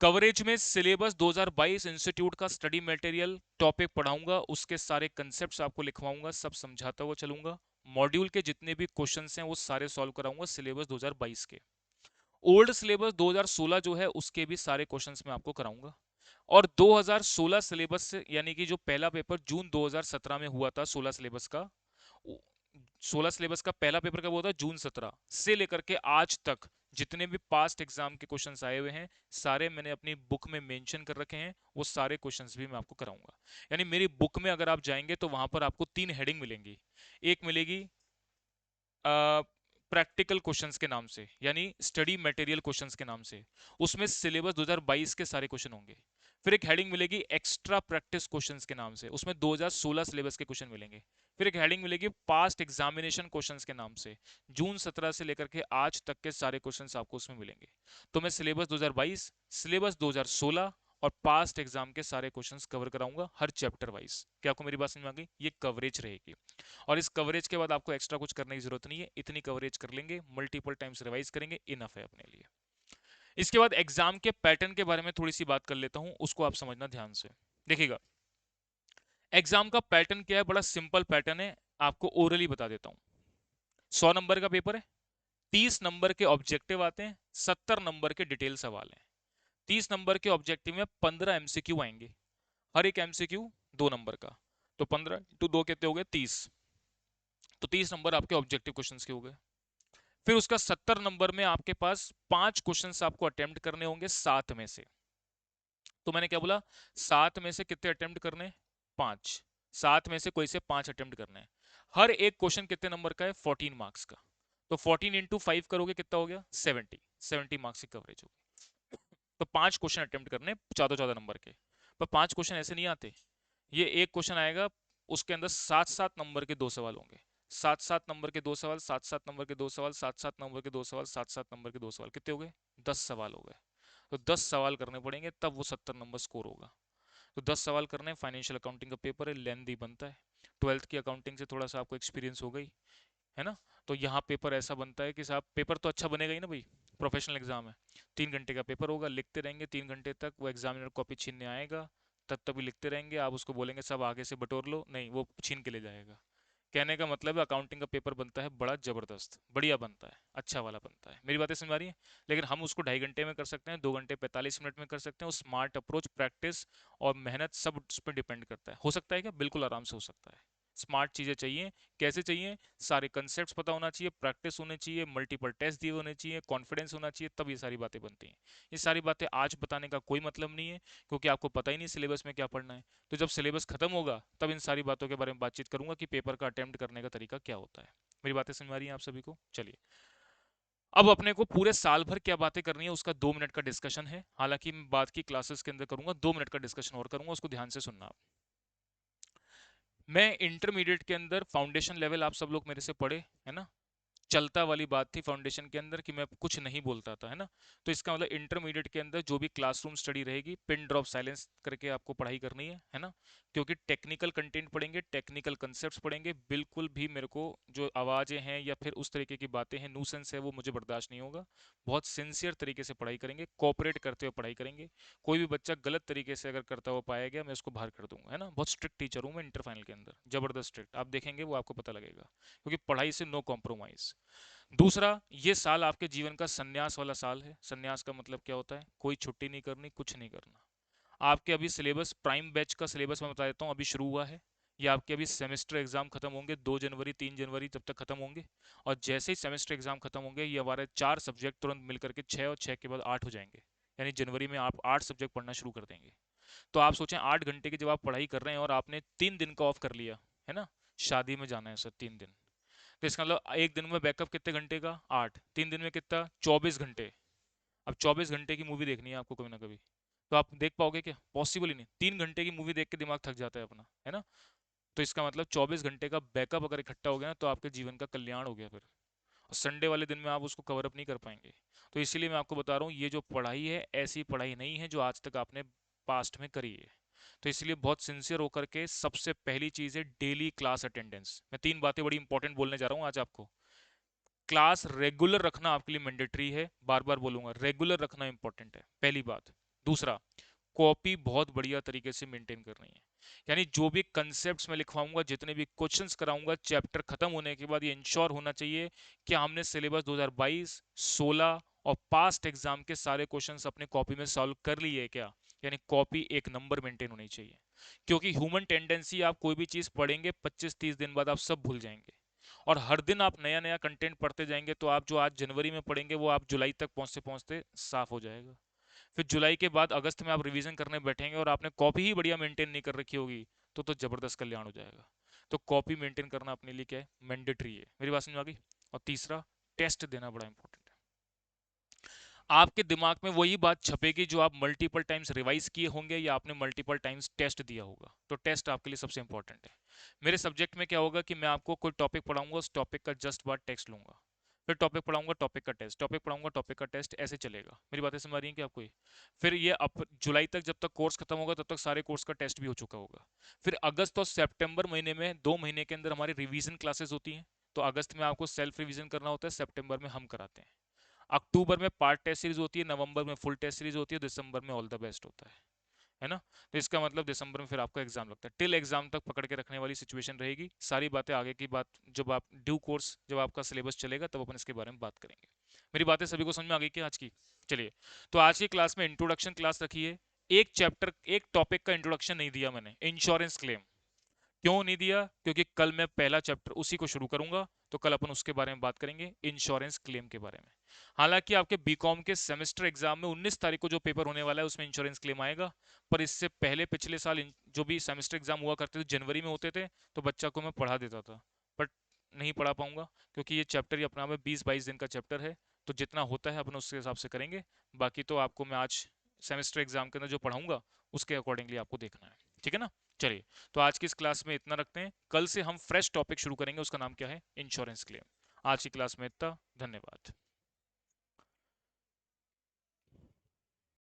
कवरेज में सिलेबस 2022 इंस्टीट्यूट का स्टडी मटेरियल टॉपिक पढ़ाऊंगा, उसके सारे कंसेप्ट्स आपको लिखवाऊंगा, सब समझाता हुआ चलूंगा। मॉड्यूल के जितने भी क्वेश्चंस हैं वो सारे सॉल्व कराऊंगा सिलेबस 2022 के। ओल्ड सिलेबस 2016 जो है उसके भी सारे क्वेश्चंस मैं आपको कराऊंगा। और 2016 सिलेबस से, यानी कि जो पहला पेपर जून 2017 में हुआ था 16 सिलेबस का, 16 सिलेबस का पहला पेपर कब हुआ था, जून 17 से लेकर के आज तक जितने भी पास्ट एग्जाम के क्वेश्चंस आए हुए हैं सारे मैंने अपनी बुक में मेंशन कर रखे हैं, वो सारे क्वेश्चंस भी मैं आपको कराऊंगा। यानी मेरी बुक में अगर आप जाएंगे तो वहां पर आपको 3 हेडिंग मिलेंगी। एक मिलेगी प्रैक्टिकल क्वेश्चंस के नाम से, यानी स्टडी मटेरियल क्वेश्चंस के नाम से, उसमें सिलेबस 2022 के सारे क्वेश्चन होंगे। फिर एक हेडिंग मिलेगी एक्स्ट्रा प्रैक्टिस क्वेश्चंस के नाम से, उसमें 2016 सिलेबस के क्वेश्चन मिलेंगे। फिर एक हेडिंग मिलेगी पास्ट एग्जामिनेशन क्वेश्चंस के नाम से, जून 17 से लेकर के आज तक के सारे क्वेश्चंस आपको उसमें मिलेंगे। तो मैं सिलेबस 2022, सिलेबस 2016 और पास्ट एग्जाम के सारे क्वेश्चंस कवर कराऊंगा हर चैप्टर वाइज। क्या आपको मेरी बात समझ में आ गई? ये कवरेज रहेगी। और इस कवरेज के बाद आपको एक्स्ट्रा कुछ करने की जरूरत नहीं है, इतनी कवरेज कर लेंगे, मल्टीपल टाइम्स रिवाइज करेंगे, इनफ है अपने लिए। इसके बाद एग्जाम के पैटर्न के बारे में थोड़ी सी बात कर लेता हूं, उसको आप समझना ध्यान से। देखिएगा, एग्जाम का पैटर्न क्या है, बड़ा सिंपल पैटर्न है, आपको ओरली बता देता हूं। 100 नंबर का पेपर है, 30 नंबर के ऑब्जेक्टिव आते हैं, 70 नंबर के डिटेल सवाल हैं। 30 नंबर के ऑब्जेक्टिव में 15 एमसीक्यू आएंगे, हर एक एमसीक्यू 2 नंबर का, तो 15 टू 2 कितने हो गए, 30। तो 30 नंबर आपके ऑब्जेक्टिव क्वेश्चंस के हो गए। फिर उसका 70 नंबर में आपके पास 5 क्वेश्चंस आपको अटेम्प्ट करने होंगे 7 में से। तो मैंने क्या बोला, 7 में से कितने अटेम्प्ट करने, 5। 7 में से कोई से 5 अटेम्प्ट करने हैं। हर एक क्वेश्चन कितने नंबर का है, 14 मार्क्स का। तो 14 इंटू 5 करोगे कितना हो गया, 70 मार्क्स की कवरेज होगी। तो 5 क्वेश्चन अटेम्प्ट करने 14 नंबर के। पर 5 क्वेश्चन ऐसे नहीं आते, ये एक क्वेश्चन आएगा, उसके अंदर 7 नंबर के 2 सवाल होंगे, 7 नंबर के 2 सवाल, 7 नंबर के 2 सवाल, 7 नंबर के 2 सवाल, 7 नंबर के 2 सवाल, कितने हो गए, 10 सवाल हो गए। तो 10 सवाल करने पड़ेंगे तब वो 70 नंबर स्कोर होगा। तो 10 सवाल करने, फाइनेंशियल अकाउंटिंग का पेपर है, लेंथी बनता है। 12th की अकाउंटिंग से थोड़ा सा आपको एक्सपीरियंस हो गई है ना। तो यहाँ पेपर ऐसा बनता है कि साहब पेपर तो अच्छा बनेगा ही ना भाई, प्रोफेशनल एग्जाम है। 3 घंटे का पेपर होगा, लिखते रहेंगे 3 घंटे तक, वो एग्जामिनर कॉपी छीनने आएगा, तब तक भी लिखते रहेंगे, आप उसको बोलेंगे सब आगे से बटोर लो, नहीं वो छीन के ले जाएगा। कहने का मतलब है अकाउंटिंग का पेपर बनता है बड़ा जबरदस्त, बढ़िया बनता है, अच्छा वाला बनता है। मेरी बातें समझ आ रही है? लेकिन हम उसको 2.5 घंटे में कर सकते हैं, 2 घंटे 45 मिनट में कर सकते हैं। वो स्मार्ट अप्रोच, प्रैक्टिस और मेहनत सब उस पर डिपेंड करता है। हो सकता है क्या? बिल्कुल आराम से हो सकता है। स्मार्ट चीजें चाहिए, कैसे चाहिए, सारे कंसेप्ट्स पता होना चाहिए, प्रैक्टिस होनी चाहिए, मल्टीपल टेस्ट दिए होने चाहिए, कॉन्फिडेंस होना चाहिए, तब ये सारी बातें बनती हैं। ये सारी बातें आज बताने का कोई मतलब नहीं है, क्योंकि आपको पता ही नहीं सिलेबस में क्या पढ़ना है। तो जब सिलेबस खत्म होगा तब इन सारी बातों के बारे में बातचीत करूंगा कि पेपर का अटेम्प्ट करने का तरीका क्या होता है। मेरी बातें समझ आ रही हैं आप सभी को? चलिए, अब अपने को पूरे साल भर क्या बातें करनी है उसका 2 मिनट का डिस्कशन है। हालांकि मैं बात की क्लासेस के अंदर करूंगा, 2 मिनट का डिस्कशन और करूंगा, उसको ध्यान से सुनना आप। मैं इंटरमीडिएट के अंदर फाउंडेशन लेवल आप सब लोग मेरे से पढ़े है ना, चलता वाली बात थी फाउंडेशन के अंदर कि मैं कुछ नहीं बोलता था है ना। तो इसका मतलब इंटरमीडिएट के अंदर जो भी क्लासरूम स्टडी रहेगी, पिन ड्रॉप साइलेंस करके आपको पढ़ाई करनी है ना। क्योंकि टेक्निकल कंटेंट पढ़ेंगे, टेक्निकल कंसेप्ट्स पढ़ेंगे, बिल्कुल भी मेरे को जो आवाज़ें हैं या फिर उस तरीके की बातें हैं, न्यूसेंस है, वो मुझे बर्दाश्त नहीं होगा। बहुत सिंसियर तरीके से पढ़ाई करेंगे, कोऑपरेट करते हुए पढ़ाई करेंगे। कोई भी बच्चा गलत तरीके से अगर करता हुआ पाया गया, मैं उसको बाहर कर दूंगा है ना। बहुत स्ट्रिक्ट टीचर हूँ मैं इंटर फाइनल के अंदर, जबरदस्त स्ट्रिक्ट, आप देखेंगे वो आपको पता लगेगा, क्योंकि पढ़ाई से नो कॉम्प्रोमाइज। दूसरा, ये साल आपके जीवन का संन्यास वाला साल है। संन्यास का मतलब क्या होता है, कोई छुट्टी नहीं करनी, कुछ नहीं करना। आपके अभी सिलेबस, प्राइम बैच का सिलेबस मैं बता देता हूँ, अभी शुरू हुआ है। ये आपके अभी सेमेस्टर एग्जाम खत्म होंगे, 2 जनवरी 3 जनवरी तब तक खत्म होंगे। और जैसे ही सेमेस्टर एग्जाम खत्म होंगे, ये हमारे 4 सब्जेक्ट तुरंत मिलकर के 6 और 6 के बाद 8 हो जाएंगे। यानी जनवरी में आप 8 सब्जेक्ट पढ़ना शुरू कर देंगे। तो आप सोचें, 8 घंटे की जब आप पढ़ाई कर रहे हैं और आपने 3 दिन का ऑफ कर लिया है ना, शादी में जाना है सर 3 दिन, तो इसका मतलब एक दिन में बैकअप कितने घंटे का, 8, 3 दिन में कितना, 24 घंटे। अब 24 घंटे की मूवी देखनी है आपको कभी ना कभी, तो आप देख पाओगे क्या? पॉसिबल ही नहीं। 3 घंटे की मूवी देख के दिमाग थक जाता है अपना है ना। तो इसका मतलब 24 घंटे का बैकअप अगर इकट्ठा हो गया ना, तो आपके जीवन का कल्याण हो गया फिर। और संडे वाले दिन में आप उसको कवर अप नहीं कर पाएंगे। तो इसीलिए मैं आपको बता रहा हूँ, ये जो पढ़ाई है ऐसी पढ़ाई नहीं है जो आज तक आपने पास्ट में करी है। तो इसलिए बहुत सिंसियर होकर के, सबसे पहली चीज़ है डेली क्लास अटेंडेंस। मैं 3 बातें बड़ी इंपॉर्टेंट बोलने जा रहा हूँ आज आपको। क्लास रेगुलर रखना आपके लिए मैंडेटरी है, बार बार बोलूंगा, रेगुलर रखना इंपॉर्टेंट है, पहली बात। दूसरा, कॉपी बहुत बढ़िया तरीके से मेंटेन करनी है। यानी जो भी कंसेप्ट्स मैं लिखवाऊंगा, जितने भी क्वेश्चंस कराऊंगा चैप्टर खत्म होने के बाद, ये इंश्योर होना चाहिए कि हमने सिलेबस 2022, 16 और पास्ट एग्जाम के सारे क्वेश्चंस अपने कॉपी में सॉल्व कर लिए क्या। यानी कॉपी एक नंबर मेंटेन होनी चाहिए, क्योंकि ह्यूमन टेंडेंसी, आप कोई भी चीज पढ़ेंगे 25-30 दिन बाद आप सब भूल जाएंगे, और हर दिन आप नया नया कंटेंट पढ़ते जाएंगे, तो आप जो आज जनवरी में पढ़ेंगे वो आप जुलाई तक पहुंचते पहुंचते साफ हो जाएगा। फिर जुलाई के बाद अगस्त में आप रिवीजन करने बैठेंगे और आपने कॉपी ही बढ़िया मेंटेन नहीं कर रखी होगी, तो जबरदस्त कल्याण हो जाएगा। तो कॉपी मेंटेन करना अपने लिए क्या है, मैंडेटरी है। मेरी बात समझ आ गई। और तीसरा, टेस्ट देना बड़ा इंपॉर्टेंट है। आपके दिमाग में वही बात छपेगी जो आप मल्टीपल टाइम्स रिवाइज किए होंगे या आपने मल्टीपल टाइम्स टेस्ट दिया होगा। तो टेस्ट आपके लिए सबसे इंपॉर्टेंट है। मेरे सब्जेक्ट में क्या होगा कि मैं आपको कोई टॉपिक पढ़ाऊंगा, उस टॉपिक का जस्ट बार टेक्स्ट लूंगा, फिर टॉपिक पढ़ाऊंगा, टॉपिक का टेस्ट, टॉपिक पढ़ाऊंगा, टॉपिक का टेस्ट, ऐसे चलेगा। मेरी बातें समझ आ रही हैं कि आपको ये? फिर ये अप जुलाई तक जब तक कोर्स खत्म होगा तब तक सारे कोर्स का टेस्ट भी हो चुका होगा। फिर अगस्त और सितंबर महीने में, 2 महीने के अंदर हमारी रिवीजन क्लासेस होती हैं। तो अगस्त में आपको सेल्फ रिवीजन करना होता है, सितंबर में हम कराते हैं। अक्टूबर में पार्ट टेस्ट सीरीज होती है, नवंबर में फुल टेस्ट सीरीज होती है, दिसंबर में ऑल द बेस्ट होता है ना। तो इसका मतलब दिसंबर में फिर आपका एग्जाम लगता है। टिल एग्जाम तक पकड़ के रखने वाली सिचुएशन रहेगी। सारी बातें आगे की बात, जब आप ड्यू कोर्स, जब आपका सिलेबस चलेगा तब अपन इसके बारे में बात करेंगे। मेरी बातें सभी को समझ में आ गई क्या आज की? चलिए, तो आज की क्लास में इंट्रोडक्शन क्लास रखी है। एक चैप्टर, एक टॉपिक का इंट्रोडक्शन नहीं दिया मैंने, इंश्योरेंस क्लेम। क्यों नहीं दिया? क्योंकि कल मैं पहला चैप्टर उसी को शुरू करूंगा, तो कल अपन उसके बारे में बात करेंगे, इंश्योरेंस क्लेम के बारे में। हालांकि आपके बीकॉम के सेमेस्टर एग्जाम में 19 तारीख को जो पेपर होने वाला है उसमें इंश्योरेंस क्लेम आएगा। पर इससे पहले पिछले साल जो भी सेमेस्टर एग्जाम हुआ करते थे जनवरी में होते थे, तो बच्चा को मैं पढ़ा देता था। बट नहीं पढ़ा पाऊंगा, क्योंकि ये चैप्टर ही अपना में 20-22 दिन का चैप्टर है। तो जितना होता है अपन उसके हिसाब से करेंगे। बाकी तो आपको मैं आज सेमेस्टर एग्जाम के अंदर जो पढ़ाऊंगा उसके अकॉर्डिंगली आपको देखना है। ठीक है ना? चलिए, तो आज की इस क्लास में इतना रखते हैं। कल से हम फ्रेश टॉपिक शुरू करेंगे, उसका नाम क्या है, इंश्योरेंस क्लेम। आज की क्लास में इतना। धन्यवाद।